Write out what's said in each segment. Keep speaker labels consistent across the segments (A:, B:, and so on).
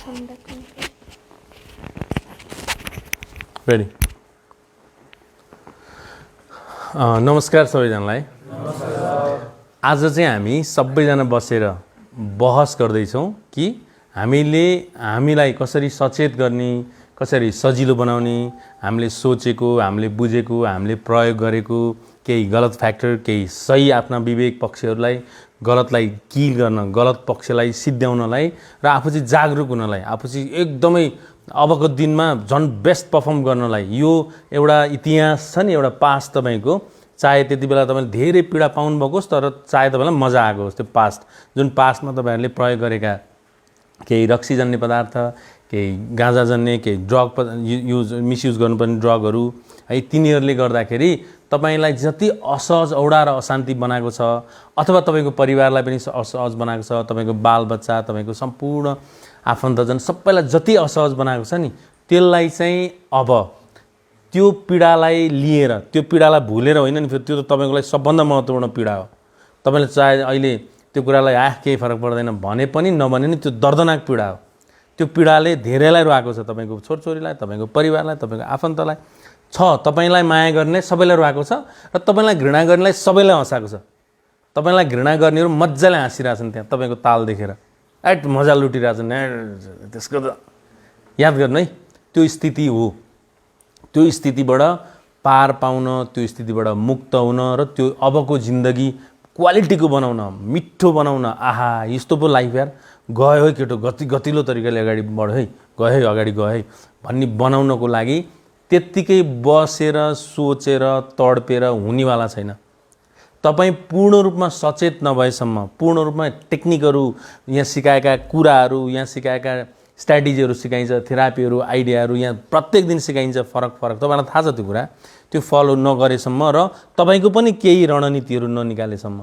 A: Ready. नमस्कार सबैजनालाई। आज चाहिँ हामी सबैजना बसेर बहस गर्दैछौँ कि हामीलाई कसरी सचेत गर्ने, कसरी सजिलो बनाउने, हामीले सोचेको, हामीले बुझेको, हामीले प्रयोग गरेको केही गलत फ्याक्टर, केही सही आफ्ना विवेक पक्षहरूलाई गलतलाई किल गर्न, गलत पक्षलाई सिद्ध्याउनलाई र आफू चाहिँ जागरुक हुनलाई, आफू चाहिँ एकदमै अबको दिनमा झन् बेस्ट पर्फर्म गर्नलाई यो एउटा इतिहास छ नि, एउटा पास्ट तपाईँको। चाहे त्यति बेला तपाईँले धेरै पीडा पाउनु भएको होस्, तर चाहे तपाईँलाई मजा आएको होस्, त्यो पास्ट जुन पास्टमा तपाईँहरूले प्रयोग गरेका केही रक्सीजन्य पदार्थ, केही गाँजाजन्य, केही ड्रग मिसयुज गर्नुपर्ने ड्रगहरू है, तिनीहरूले गर्दाखेरि तपाईँलाई जति असहज, औडा र अशान्ति बनाएको छ, अथवा तपाईँको परिवारलाई पनि असहज बनाएको छ, तपाईँको बालबच्चा, तपाईँको सम्पूर्ण आफन्तजन सबैलाई जति असहज बनाएको छ नि, त्यसलाई चाहिँ अब त्यो पीडालाई लिएर, त्यो पीडालाई भुलेर होइन नि, फेरि त्यो त तपाईँको लागि सबभन्दा महत्त्वपूर्ण पीडा हो। तपाईँले चाहे अहिले त्यो कुरालाई केही फरक पर्दैन भने पनि नभने नि त्यो दर्दनाक पीडा हो। त्यो पीडाले धेरैलाई रुवाएको छ, तपाईँको छोरछोरीलाई, तपाईँको परिवारलाई, तपाईँको आफन्तलाई छ। तपाईँलाई माया गर्ने सबैलाई रुवाएको छ र तपाईँलाई घृणा गर्नेलाई सबैलाई हँसाएको छ। तपाईँलाई घृणा गर्नेहरू मजाले हाँसिरहेछन् त्यहाँ तपाईँको ताल देखेर, मजा लुटिरहेछन्। त्यसको त याद गर्नु है, त्यो स्थिति हो। त्यो स्थितिबाट पार पाउन, त्यो स्थितिबाट मुक्त हुन र त्यो अबको जिन्दगी क्वालिटीको बनाउन, मिठो बनाउन, आहा यस्तो पो लाइफ यार, गयो है केटो, गतिलो तरिकाले अगाडि बढ्यो है, गयो है अगाडि गयो है भन्ने बनाउनको लागि त्यत्तिकै बसेर सोचेर तडपेर हुनेवाला छैन। तपाईँ पूर्ण रूपमा सचेत नभएसम्म, पूर्ण रूपमा टेक्निकहरू यहाँ सिकाएका कुराहरू, यहाँ सिकाएका स्ट्राटेजीहरू सिकाइन्छ, थेरापीहरू, आइडियाहरू यहाँ प्रत्येक दिन सिकाइन्छ फरक फरक, तपाईँलाई थाहा छ त्यो कुरा, त्यो फलो नगरेसम्म र तपाईँको पनि केही रणनीतिहरू ननिकालेसम्म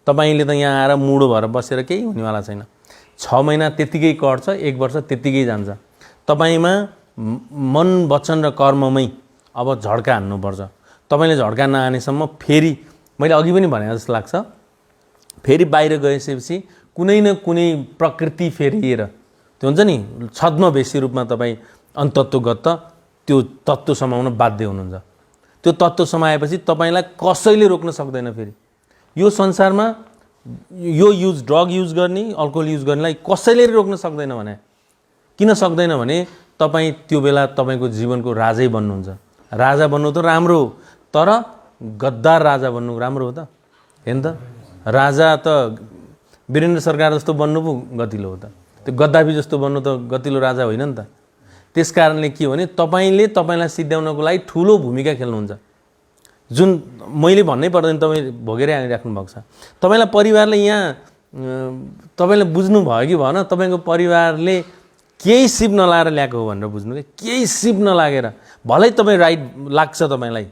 A: तपाईँले त यहाँ आएर मुडो भएर बसेर केही हुनेवाला छैन। 6 महिना त्यत्तिकै कट्छ, 1 वर्ष त्यत्तिकै जान्छ। तपाईँमा मन, वचन र कर्ममै अब झड्का हान्नुपर्छ। तपाईँले झड्का नहानेसम्म फेरि मैले अघि पनि भने जस्तो लाग्छ, फेरि बाहिर गएपछि कुनै न कुनै प्रकृति फेरिएर त्यो हुन्छ नि, छद्मवेशी रूपमा तपाईँ अन्तत्वगत त्यो तत्त्व समाउन बाध्य हुनुहुन्छ। त्यो तत्त्व समाएपछि तपाईँलाई कसैले रोक्न सक्दैन। फेरि यो संसारमा यो ड्रग युज गर्ने, अल्कोहल युज गर्नेलाई कसैले रोक्न सक्दैन। भने किन सक्दैन भने तपाईँ त्यो बेला तपाईँको जीवनको राजै बन्नुहुन्छ। राजा बन्नु त राम्रो हो, तर गद्दार राजा बन्नु राम्रो हो त हेर्नु त। राजा त वीरेन्द्र सरकार जस्तो बन्नु पो गतिलो हो त, त्यो गद्दाफी जस्तो बन्नु त गतिलो राजा होइन नि त। त्यस कारणले के हो भने तपाईँले तपाईँलाई सिद्ध्याउनको लागि ठुलो भूमिका खेल्नुहुन्छ, जुन मैले भन्नै पर्दैन, तपाईँ भोगेरै आइराख्नु भएको छ। तपाईँलाई परिवारले यहाँ तपाईँले बुझ्नु भयो कि भएन, तपाईँको परिवारले केही सिप नलाएर ल्याएको हो भनेर बुझ्नु कि केही सिप नलागेर, भलै तपाईँ राइट लाग्छ तपाईँलाई,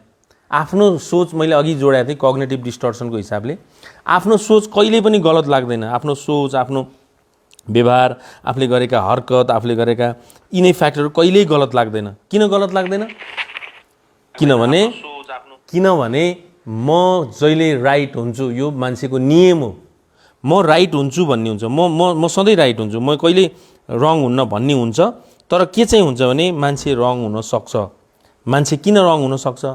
A: आफ्नो सोच मैले अघि जोडेको थिएँ कग्नेटिभ डिस्टर्सनको हिसाबले, आफ्नो सोच कहिल्यै पनि गलत लाग्दैन। आफ्नो सोच, आफ्नो व्यवहार, आफूले गरेका हरकत, आफूले गरेका यिनै फ्याक्टरहरू कहिल्यै गलत लाग्दैन। किन गलत लाग्दैन? किनभने म जहिले राइट हुन्छु, यो मान्छेको नियम हो। म राइट हुन्छु भन्ने हुन्छ, म सधैँ राइट हुन्छु, म कहिले रङ हुन्न भन्ने हुन्छ। तर के चाहिँ हुन्छ भने मान्छे रङ हुनसक्छ। मान्छे किन रङ हुनसक्छ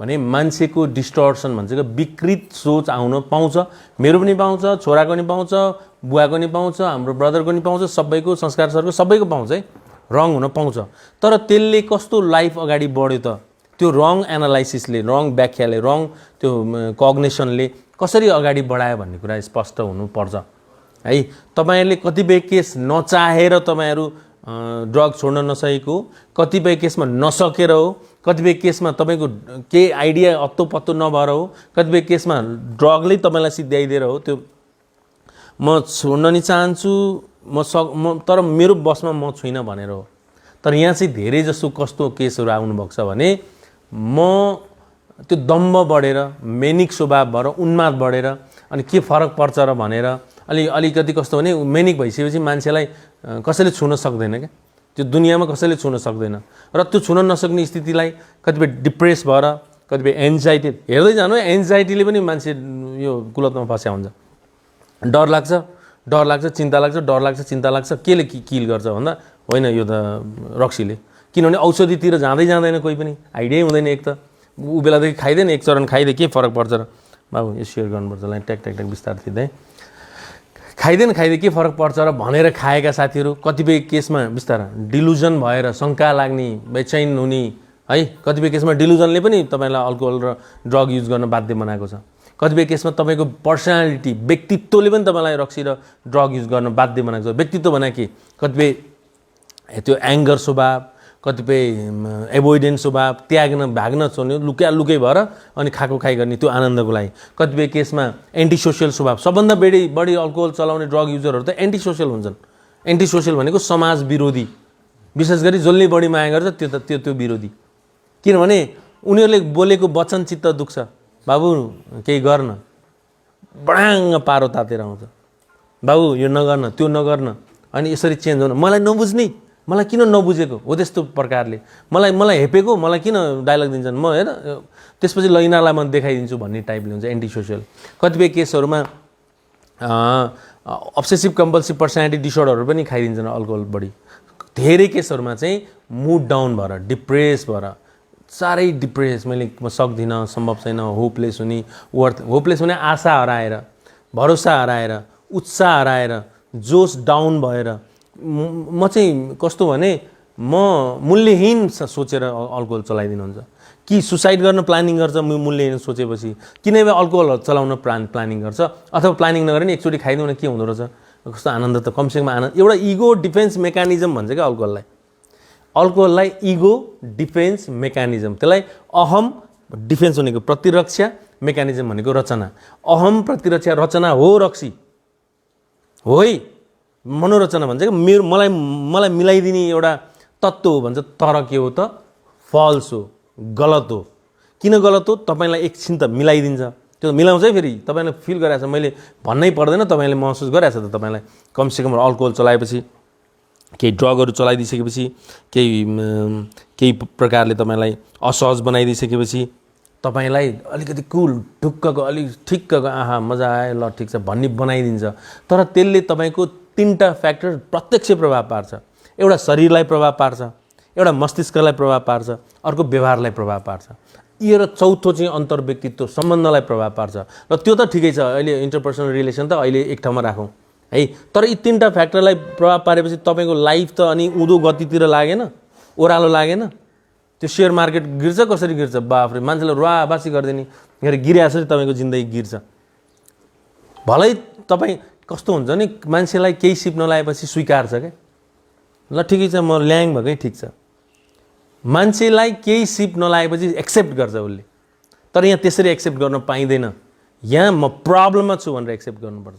A: भने मान्छेको डिस्टर्सन भन्छ कि विकृत सोच आउन पाउँछ। मेरो पनि पाउँछ, छोराको पनि पाउँछ, बुवाको पनि पाउँछ, हाम्रो ब्रदरको पनि पाउँछ, सबैको, संस्कार सरको सबैको पाउँछ है, रङ हुन पाउँछ। तर त्यसले कस्तो लाइफ अगाडि बढ्यो त, त्यो रङ एनालाइसिसले, रङ व्याख्याले, रङ त्यो कग्नेसनले कसरी अगाडि बढायो भन्ने कुरा स्पष्ट हुनुपर्छ है। तपाईँहरूले कतिपय केस नचाहेर तपाईँहरू ड्रग छोड्न नसकेको, कतिपय केसमा नसकेर हो, कतिपय केसमा तपाईँको केही आइडिया अत्तो पत्तो नभएर हो, कतिपय केसमा ड्रगले तपाईँलाई सिद्ध्याइदिएर हो। त्यो म छोड्न नि चाहन्छु, तर मेरो बसमा म छुइनँ भनेर हो। तर यहाँ चाहिँ धेरै जसो कस्तो केसहरू आउनुभएको छ भने म त्यो दम्ब बढेर, मेनिक स्वभाव भएर, उन्माद बढेर अनि के फरक पर्छ र भनेर अलिकति कस्तो भने मेनिक भइसकेपछि मान्छेलाई कसैले छुन सक्दैन क्या, त्यो दुनियाँमा कसैले छुन सक्दैन। र त्यो छुन नसक्ने स्थितिलाई कतिपय डिप्रेस भएर, कतिपय एन्जाइटी, हेर्दै जानु एन्जाइटीले पनि मान्छे यो कुलतमा फस्या हुन्छ। डर लाग्छ, चिन्ता लाग्छ, डर लाग्छ, चिन्ता लाग्छ, केले किल गर्छ भन्दा होइन यो त रक्सीले, किनभने औषधितिर जाँदै जाँदैन कोही पनि, आइडियै हुँदैन। एक त ऊ बेलादेखि खाइँदैन, एक चरण खाइदिए के फरक पर्छ र बाबु यो सेयर गर्नुपर्छ ल ट्याक ट्याक ट्याक बिस्तारै थिँदै खाइदिए के फरक पर्छ र भनेर खाएका साथीहरू कतिपय केसमा बिस्तारा डिलुजन भएर शङ्का लाग्ने, बेचैन हुने है। कतिपय केसमा डिलुजनले पनि तपाईँलाई अल्कोहल र ड्रग युज गर्न बाध्य बनाएको छ। कतिपय केसमा तपाईँको पर्सनालिटी, व्यक्तित्वले पनि तपाईँलाई रक्सी र ड्रग युज गर्न बाध्य बनाएको छ। व्यक्तित्व भने के, कतिपय त्यो एङ्गर स्वभाव, कतिपय एभोइडेन्स स्वभाव, त्याग्न भाग्न छोड्ने, लुकै भएर अनि खाएको खाइ गर्ने त्यो आनन्दको लागि। कतिपय केसमा एन्टी सोसियल स्वभाव, सबभन्दा बढी अल्कोहल चलाउने ड्रग युजरहरू त एन्टी सोसियल हुन्छन्। एन्टी सोसियल भनेको समाज विरोधी, विशेष गरी जसले बढी माया गर्छ त्यो विरोधी। किनभने उनीहरूले बोलेको वचन चित्त दुख्छ, बाबु केही गर्न, बडाङ्ग पारो तातेर आउँछ, बाबु यो नगर्न त्यो नगर्न, अनि यसरी चेन्ज हुन, मलाई नबुझ्ने, मलाई किन नबुझेको हो त्यस्तो प्रकारले, मलाई हेपेको, मलाई किन डायलग दिन्छन्, म हेर त्यसपछि लैनालाई म देखाइदिन्छु भन्ने टाइपले हुन्छ एन्टी सोसियल। कतिपय केसहरूमा अब्सेसिभ कम्पल्सिभ पर्सनालिटी डिसअर्डरहरू पनि खाइदिन्छन् अल्कोहल बढी। धेरै केसहरूमा चाहिँ मुड डाउन भएर, डिप्रेस भएर, साह्रै डिप्रेस, म सक्दिनँ, सम्भव छैन, होपलेस हुने, होपलेस हुने, आशा हराएर, भरोसा हराएर, उत्साह हराएर, जोस डाउन भएर, म चाहिँ कस्तो भने म मूल्यहीन सोचेर अल्कोहल चलाइदिनुहुन्छ कि सुसाइड गर्न प्लानिङ गर्छ मूल्यहीन सोचेपछि, किनभने अल्कोहल चलाउन प्लानिङ गर्छ, अथवा प्लानिङ नगरे नि एकचोटि खाइदिउँ न के हुँदो रहेछ, कस्तो आनन्द त, कमसेकम आनन्द। एउटा इगो डिफेन्स मेकानिजम भन्छ क्या अल्कोहललाई इगो डिफेन्स मेकानिजम, त्यसलाई अहम डिफेन्स भनेको प्रतिरक्षा, मेकानिजम भनेको रचना। अहम प्रतिरक्षा रचना हो रक्सी, हो है। मनोरचना भन्छ कि मलाई मिलाइदिने एउटा तत्त्व हो भन्छ, तर के हो त, फल्स हो, गलत हो। किन गलत हो, तपाईँलाई एकछिन त मिलाइदिन्छ, त्यो मिलाउँछ है, फेरि तपाईँलाई फिल गराएको छ, मैले भन्नै पर्दैन, तपाईँले महसुस गराएको छ त तपाईँलाई। कमसेकम अल्कोहल चलाएपछि, केही ड्रगहरू चलाइदिइसकेपछि, केही प्रकारले तपाईँलाई असहज बनाइदिइसकेपछि, तपाईँलाई अलिकति कुल ढुक्कको, अलिक ठिक्कको, आहा मजा आयो ल ठिक छ भन्ने बनाइदिन्छ। तर त्यसले तपाईँको तीनटा फ्याक्टर प्रत्यक्ष प्रभाव पार्छ। एउटा शरीरलाई प्रभाव पार्छ, एउटा मस्तिष्कलाई प्रभाव पार्छ, अर्को व्यवहारलाई प्रभाव पार्छ, यो र चौथो चाहिँ अन्तर्व्यक्तित्व सम्बन्धलाई प्रभाव पार्छ। र त्यो त ठिकै छ, अहिले इन्टरपर्सनल रिलेसन त अहिले एक ठाउँमा राखौँ है, तर यी तीनटा फ्याक्टरलाई प्रभाव पारेपछि तपाईँको लाइफ त अनि उँधो गतितिर लागेन, ओह्रालो लागेन। त्यो सेयर मार्केट गिर्छ, कसरी गिर्छ, बाफरे, मान्छेले रुवाबासी गरिदिने गरी गिरे जसरी तपाईँको जिन्दगी गिर्छ। भलै तपाईँ कस्तो हुन्छ नि, मान्छेलाई केही सिप नलाएपछि स्वीकार्छ क्या, ल ठिकै छ म ल्याङ भएकै ठिक छ। मान्छेलाई केही सिप नलाएपछि एक्सेप्ट गर्छ उसले, तर यहाँ त्यसरी एक्सेप्ट गर्न पाइँदैन। यहाँ म प्रब्लममा छु भनेर एक्सेप्ट गर्नुपर्छ,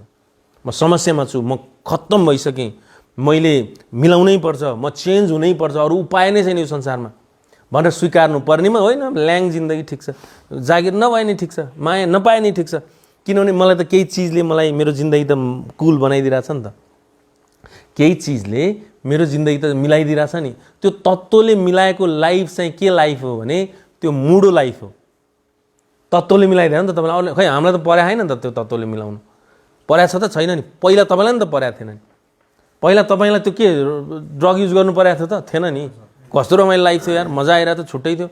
A: म समस्यामा छु, म खत्तम भइसकेँ, मैले मिलाउनै पर्छ, म चेन्ज हुनै पर्छ, अरू उपाय नै छैन यो संसारमा भनेर स्वीकार्नु पर्नेमा। होइन ल्याङ जिन्दगी ठिक छ, जागिर नभए नि ठिक छ, माया नपाए नि ठिक छ, किनभने मलाई त केही चिजले मलाई मेरो जिन्दगी त कुल बनाइदिरहेछ नि त, केही चिजले मेरो जिन्दगी त मिलाइदिरहेछ नि। त्यो तत्त्वले मिलाएको लाइफ चाहिँ के लाइफ हो भने त्यो मुडो लाइफ हो। तत्त्वले मिलाइदियो नि त तपाईँलाई, खै हामीलाई त पर्या छैन नि त त्यो तत्त्वले मिलाउनु, पर्या छ त छैन नि। पहिला तपाईँलाई नि त पर्या थिएन नि, पहिला तपाईँलाई त्यो के ड्रग युज गर्नु परेको थियो त थिएन नि। कस्तो रमाइलो लाइफ थियो यार, मजा आइरहेको थियो, छुट्टै थियो।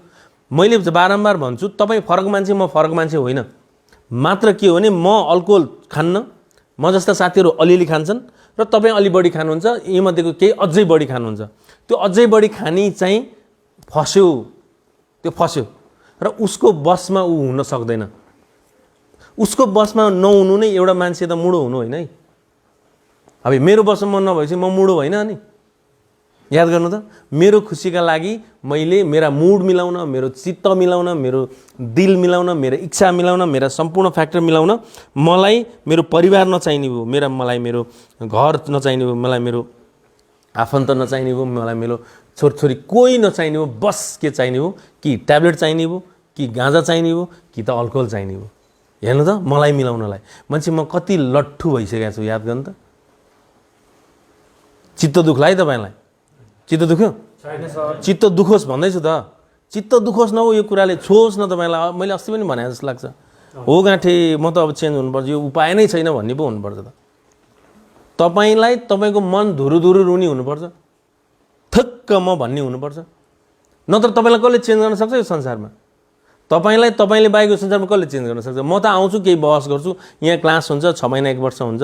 A: मैले बारम्बार भन्छु, तपाईँ फरक मान्छे, म फरक मान्छे होइन, मात्र के हो भने म अल्कोहल खान्न, म जस्ता साथीहरू अलिअलि खान्छन् र तपाईँ अलि बढी खानुहुन्छ, यीमध्येको केही अझै बढी खानुहुन्छ। त्यो अझै बढी खाने चाहिँ फस्यो, त्यो फस्यो र उसको बसमा ऊ हुन सक्दैन। उसको बसमा नहुनु नै एउटा मान्छे त मुडो हुनु होइन है। अब मेरो बसमा नभएपछि म मुडो होइन नि, याद गर्नु त। मेरो खुसीका लागि मैले मेरा मुड मिलाउन, मेरो चित्त मिलाउन, मेरो दिल मिलाउन, मेरो इच्छा मिलाउन, मेरा सम्पूर्ण फ्याक्टर मिलाउन मलाई मेरो परिवार नचाहिने भयो, मलाई मेरो घर नचाहिने भयो, मलाई मेरो आफन्त नचाहिने भयो, मलाई मेरो छोरछोरी कोही नचाहिने भयो। बस के चाहिने भयो, कि ट्याब्लेट चाहिने भयो, कि गाँजा चाहिने भयो, कि त अल्कोहल चाहिने भयो। हेर्नु त, मलाई मिलाउनलाई मान्छे म कति लट्ठु भइसकेको छु, याद गर्नु त। चित्त दुख्ला है तपाईँलाई, चित्त दुख्यो? चित्त दुखोस् भन्दैछु त, चित्त दुखोस् न, यो कुराले छोस् न तपाईँलाई। मैले अस्ति पनि भने जस्तो लाग्छ, हो गाँठे म त अब चेन्ज हुनुपर्छ, यो उपाय नै छैन भन्ने पो हुनुपर्छ त। तपाईँलाई तपाईँको मन धुरु धुरु रुनी हुनुपर्छ, ठक्क म भन्ने हुनुपर्छ। नत्र तपाईँलाई कसले चेन्ज गर्न सक्छ यो संसारमा? तपाईँले बाहेक यो संसारमा कसले चेन्ज गर्न सक्छ? म त आउँछु, केही बहस गर्छु, यहाँ क्लास हुन्छ, 6 महिना 1 वर्ष हुन्छ,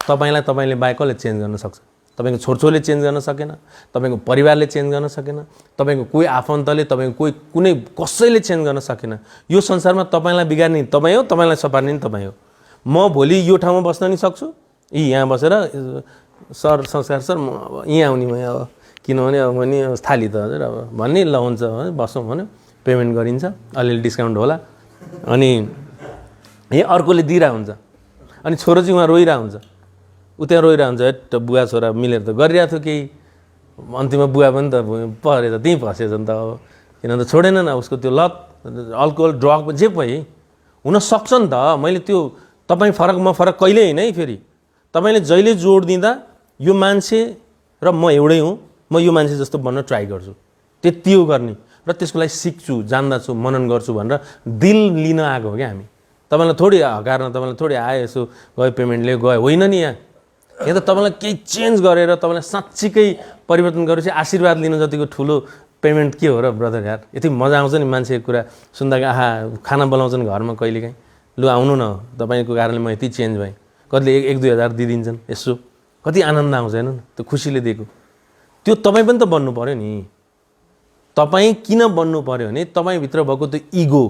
A: तपाईँले बाहेक कसले चेन्ज गर्न सक्छ? तपाईँको छोरछोरीले चेन्ज गर्न सकेन, तपाईँको परिवारले चेन्ज गर्न सकेन, तपाईँको कोही आफन्तले, तपाईँको कोही कुनै कसैले चेन्ज गर्न सकेन। यो संसारमा तपाईँलाई बिगार्ने तपाईँ हो, तपाईँलाई सपार्ने नि तपाईँ हो। म भोलि यो ठाउँमा बस्न नि सक्छु, यहाँ बसेर सर संस्कार सर म अब यहाँ आउने भयो, अब किनभने अब मैले थाली त हजुर अब भन्ने ल हुन्छ बसौँ भन्यो, पेमेन्ट गरिन्छ, अलिअलि डिस्काउन्ट होला, अनि यहाँ अर्कोले दिइरहेको हुन्छ, अनि छोरो चाहिँ उहाँ रोइरहेको हुन्छ, उ त्यहाँ रोइरहेको हुन्छ, हेट बुवा छोरा मिलेर त गरिरहेको थियो केही, अन्तिममा बुवा पनि त परे त त्यहीँ फसेछ नि त। अब किनभने छोडेन न उसको त्यो लत, अल्कोहल ड्रग जे पनि हुनसक्छ नि त। मैले त्यो तपाईँ फरक म फरक कहिल्यै होइन है। फेरि तपाईँले जहिले जोड दिँदा यो मान्छे र म एउटै हुँ, म यो मान्छे जस्तो बन्न ट्राई गर्छु, त्यति हो गर्ने, र त्यसको लागि सिक्छु, जान्दछु, मनन गर्छु भनेर दिल लिन आएको हो क्या हामी। तपाईँलाई थोरै हकार्न, तपाईँलाई थोरै आयो यसो गयो पेमेन्टले गयो, होइन नि। यहाँ त तपाईँलाई केही चेन्ज गरेर तपाईँलाई साँच्चीकै परिवर्तन गरेपछि आशीर्वाद लिन जतिको ठुलो पेमेन्ट के हो र ब्रदर यार। यति मजा आउँछ नि मान्छेको कुरा सुन्दा, आहा खाना बोलाउँछन् घरमा कहिलेकाहीँ, लु आउनु न तपाईँको कारणले म यति चेन्ज भएँ, कतिले 1-2 हजार दिइदिन्छन्, यसो कति आनन्द आउँछ हेर्नु न, त्यो खुसीले दिएको। त्यो तपाईँ पनि त बन्नु पऱ्यो नि। तपाईँ किन बन्नु पऱ्यो भने तपाईँभित्र भएको त्यो इगो,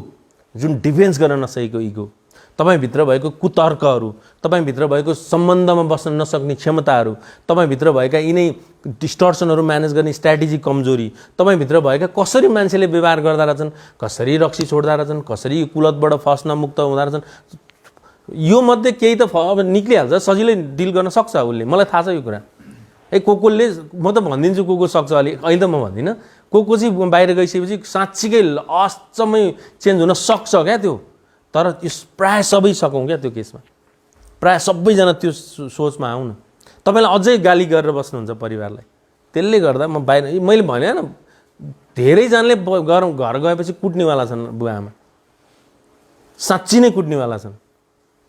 A: जुन डिफेन्स गर्न नसकेको इगो, तपाईँभित्र भएको कुतर्कहरू, तपाईँभित्र भएको सम्बन्धमा बस्न नसक्ने क्षमताहरू, तपाईँभित्र भएका यिनै डिस्टर्सनहरू म्यानेज गर्ने स्ट्राटेजी कमजोरी, तपाईँभित्र भएका कसरी मान्छेले व्यवहार गर्दा रहेछन्, कसरी रक्सी छोड्दा रहेछन्, कसरी कुलतबाट फस्न मुक्त हुँदा रहेछन्, यो मध्ये केही त अब निक्लिहाल्छ, सजिलै डिल गर्न सक्छ उसले, मलाई थाहा छ यो कुरा। कोले म त भनिदिन्छु को सक्छ, अहिले त म भन्दिनँ, को चाहिँ बाहिर गइसकेपछि साँच्चीकै अचम्मै चेन्ज हुन सक्छ क्या त्यो। तर यो प्रायः सबै सकौँ क्या त्यो केसमा, प्रायः सबैजना त्यो सोचमा आउँ न। तपाईँलाई अझै गाली गरेर बस्नुहुन्छ परिवारलाई, त्यसले गर्दा म बाहिर, मैले भने न धेरैजनाले घर गएपछि कुट्नेवाला छन् बुवा आमा, साँच्ची नै कुट्नेवाला छन्,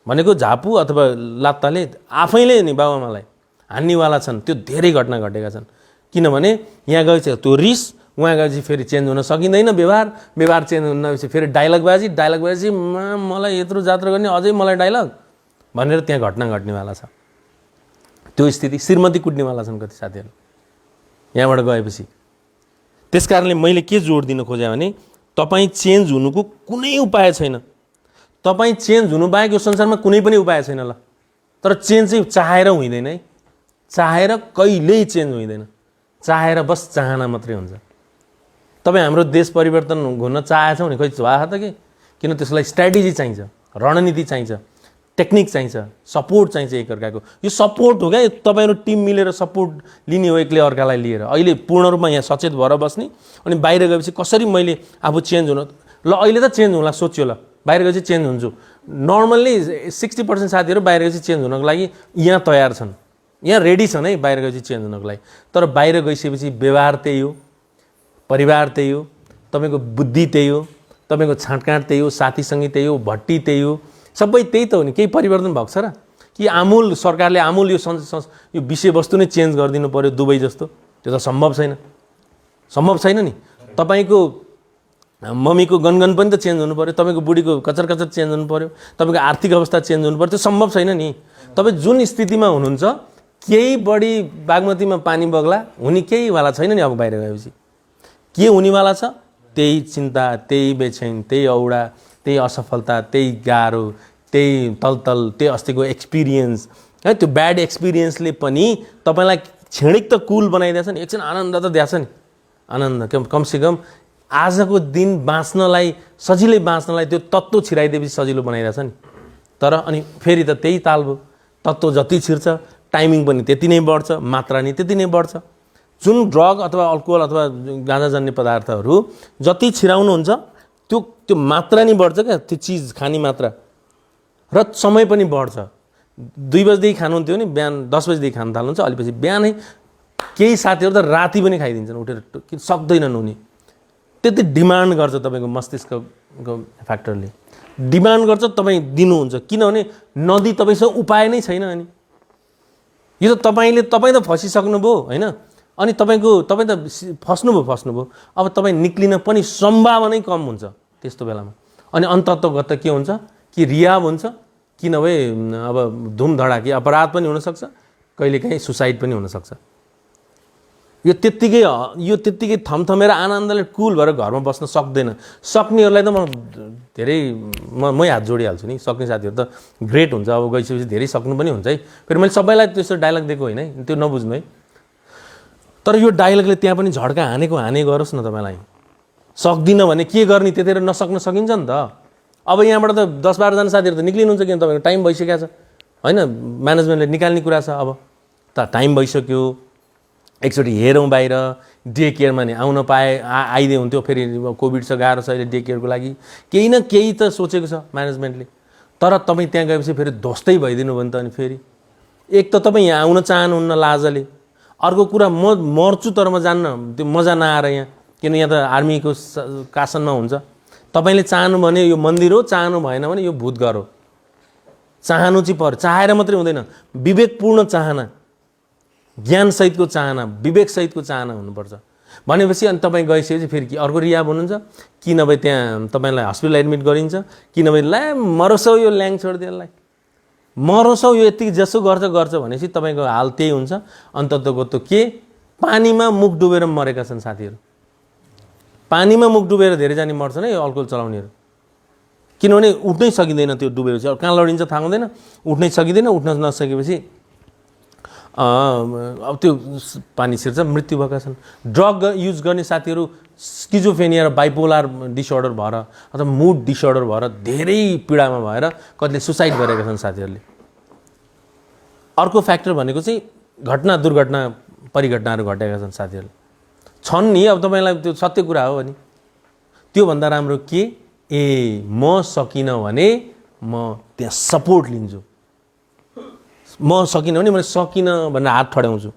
A: भनेको झापु अथवा लात्ताले आफैले नि बाबुआमालाई हान्नेवाला छन्। त्यो धेरै घटना घटेका छन्, किनभने यहाँ गएपछि त्यो रिस, उहाँ गएपछि फेरि चेन्ज हुन सकिँदैन, व्यवहार चेन्ज हुन नभएपछि फेरि डायलगबाजी मलाई यत्रो जात्रा गर्ने अझै मलाई डायलग भनेर त्यहाँ घटना घट्नेवाला छ। त्यो स्थिति श्रीमती कुट्नेवाला छन् कति साथीहरू यहाँबाट गएपछि। त्यस कारणले मैले के जोड दिन खोजेँ भने तपाईँ चेन्ज हुनुको कुनै उपाय छैन, तपाईँ चेन्ज हुनु बाहेक यो संसारमा कुनै पनि उपाय छैन ल। तर चेन्ज चाहिँ चाहेर हुँदैन है, चाहेर कहिल्यै चेन्ज हुँदैन, चाहेर बस चाहना मात्रै हुन्छ। तपाईँ हाम्रो देश परिवर्तन हुन चाहेछ भने खोइ चाह त के, किन त्यसको लागि स्ट्राटेजी चाहिन्छ, रणनीति चाहिन्छ, टेक्निक चाहिन्छ, सपोर्ट चाहिन्छ एकअर्काको। यो सपोर्ट हो क्या, तपाईँहरू टिम मिलेर सपोर्ट लिने हो एकले अर्कालाई लिएर। अहिले पूर्ण रूपमा यहाँ सचेत भएर बस्ने, अनि बाहिर गएपछि कसरी मैले आफू चेन्ज हुन, ल अहिले त चेन्ज होला सोच्यो, ल बाहिर गएपछि चेन्ज हुन्छु। नर्मल्ली 60% साथीहरू बाहिर गएपछि चेन्ज हुनको लागि यहाँ तयार छन्, यहाँ रेडी छन् है बाहिर गएपछि चेन्ज हुनको लागि। तर बाहिर गइसकेपछि व्यवहार त्यही हो, परिवार त्यही हो, तपाईँको बुद्धि त्यही हो, तपाईँको छाँटकाँट त्यही हो, साथीसँगै त्यही हो, भट्टी त्यही हो, सबै त्यही त हो नि। केही परिवर्तन भएको छ र? कि आमूल सरकारले आमूल यो विषयवस्तु नै चेन्ज गरिदिनु पऱ्यो दुबई जस्तो? त्यो त सम्भव छैन, सम्भव छैन नि। तपाईँको मम्मीको गनगन पनि त चेन्ज हुनु पऱ्यो, तपाईँको बुढीको कचर चेन्ज हुनु पऱ्यो, तपाईँको आर्थिक अवस्था चेन्ज हुनु पऱ्यो, त्यो सम्भव छैन नि। तपाईँ जुन स्थितिमा हुनुहुन्छ केही बढी बागमतीमा पानी बग्ला हुने केहीवाला छैन नि। अब बाहिर गएपछि के हुनेवाला छ? त्यही चिन्ता, त्यही बेचैन, त्यही औडा, त्यही असफलता, त्यही गाह्रो, त्यही तलतल, त्यही अस्तिको एक्सपिरियन्स है। त्यो ब्याड एक्सपिरियन्सले पनि तपाईँलाई क्षणिक त कुल बनाइदिएछ नि, एकछिन आनन्द त दिएछ नि। आनन्द कमसेकम आजको दिन बाँच्नलाई, सजिलै बाँच्नलाई त्यो तत्त्व छिराइदिएपछि सजिलो बनाइरहेछ नि। तर अनि फेरि त त्यही ताल भयो, तत्त्व जति छिर्छ टाइमिङ पनि त्यति नै बढ्छ, मात्रा नि त्यति नै बढ्छ। जुन ड्रग अथवा अल्कोहल अथवा गाँजाजन्य पदार्थहरू जति छिराउनुहुन्छ त्यो मात्रा नि बढ्छ क्या, त्यो चिज खाने मात्रा, र समय पनि बढ्छ। 2 बजेदेखि खानुहुन्थ्यो नि बिहान 10 बजेदेखि खान थाल्नुहुन्छ, अलिपछि बिहानै केही साथीहरू त राति पनि खाइदिन्छन् उठेर, सक्दैनन् उनी। त्यति डिमान्ड गर्छ तपाईँको मस्तिष्कको फ्याक्टरले, डिमान्ड गर्छ, तपाईँ दिनुहुन्छ। किनभने नदी तपाईँसँग उपाय नै छैन। अनि यो त तपाईँ त फसिसक्नुभयो होइन। अनि तपाईँ त फस्नुभयो। अब तपाईँ निक्लिन पनि सम्भावना कम हुन्छ त्यस्तो बेलामा। अनि अन्ततगत के हुन्छ कि रिहाब हुन्छ, कि नभए अब धुमधडाकी अपराध पनि हुनसक्छ, कहिलेकाहीँ सुसाइड पनि हुनसक्छ। यो त्यत्तिकै थमथमेर आनन्दले कुल भएर घरमा बस्न सक्दैन। सक्नेहरूलाई त मै हात जोडिहाल्छु नि। सक्ने साथीहरू त ग्रेट हुन्छ, अब गइसकेपछि धेरै सक्नु पनि हुन्छ है। फेरि मैले सबैलाई त्यस्तो डायलग दिएको होइन है, त्यो नबुझ्नु है। तर यो डायलगले त्यहाँ पनि झड्का हाने गरोस् न। तपाईँलाई सक्दिनँ भने के गर्ने, त्यतिखेर नसक्न सकिन्छ नि त। अब यहाँबाट त 10-12 जना साथीहरू त निक्लिनुहुन्छ, किन तपाईँको टाइम भइसकेको छ होइन। म्यानेजमेन्टले निकाल्ने कुरा छ। अब त टाइम भइसक्यो, एकचोटि हेरौँ बाहिर। डे केयरमा नि आउन आइदिए हुन्थ्यो। फेरि कोभिड छ, गाह्रो छ अहिले डे केयरको लागि। केही न केही त सोचेको छ म्यानेजमेन्टले। तर तपाईँ त्यहाँ गएपछि फेरि ध्वस्तै भइदिनु भयो नि त। अनि फेरि एक त तपाईँ यहाँ आउन चाहनुहुन्न लाजले, अर्को कुरा म मर्छु तर म जान्न, त्यो मजा नआएर यहाँ, किन यहाँ त आर्मीको शासनमा हुन्छ। तपाईँले चाहनु भने यो मन्दिर हो, चाहनु भएन भने यो भूतघर हो। चाहनु चाहिँ पर्यो, चाहेर मात्रै हुँदैन। विवेकपूर्ण चाहना, ज्ञानसहितको चाहना, विवेकसहितको चाहना हुनुपर्छ। भनेपछि अनि तपाईँ गइसकेपछि फेरि कि अर्को रिहाब हुनुहुन्छ, कि नभए त्यहाँ तपाईँलाई हस्पिटल एडमिट गरिन्छ, कि नभए मरोसौ यो ल्याङ छोडिदिएलाई, मरोसौ यो यति जसो गर्छ भनेपछि तपाईँको हाल त्यही हुन्छ। अन्ततगत के पानीमा मुख डुबेर मरेका छन् साथीहरू। पानीमा मुख डुबेर धेरैजना मर्छन् है यो अल्कोहल चलाउनेहरू। किनभने उठ्नै सकिँदैन, त्यो डुबेपछि कहाँ लडिन्छ थाहा हुँदैन, उठ्नै सकिँदैन। उठ्न नसकेपछि अब त्यो पानी छिर्छ, मृत्यु भएका छन्। ड्रग युज गर्ने साथीहरू स्किजोफ्रेनिया र बाइपोलर डिसअर्डर भएर अथवा मुड डिसअर्डर भएर धेरै पीडामा भएर कतिले सुसाइड गरेका छन् साथीहरूले। अर्को फ्याक्टर भनेको चाहिँ दुर्घटना परिघटनाहरू घटेका छन् साथीहरूले। छन् नि, अब तपाईँलाई त्यो सत्य कुरा हो भने त्योभन्दा राम्रो के म सकिनँ भने म त्यहाँ सपोर्ट लिन्छु। म सकिनँ भने मैले सकिनँ भनेर हात ठड्याउँछु।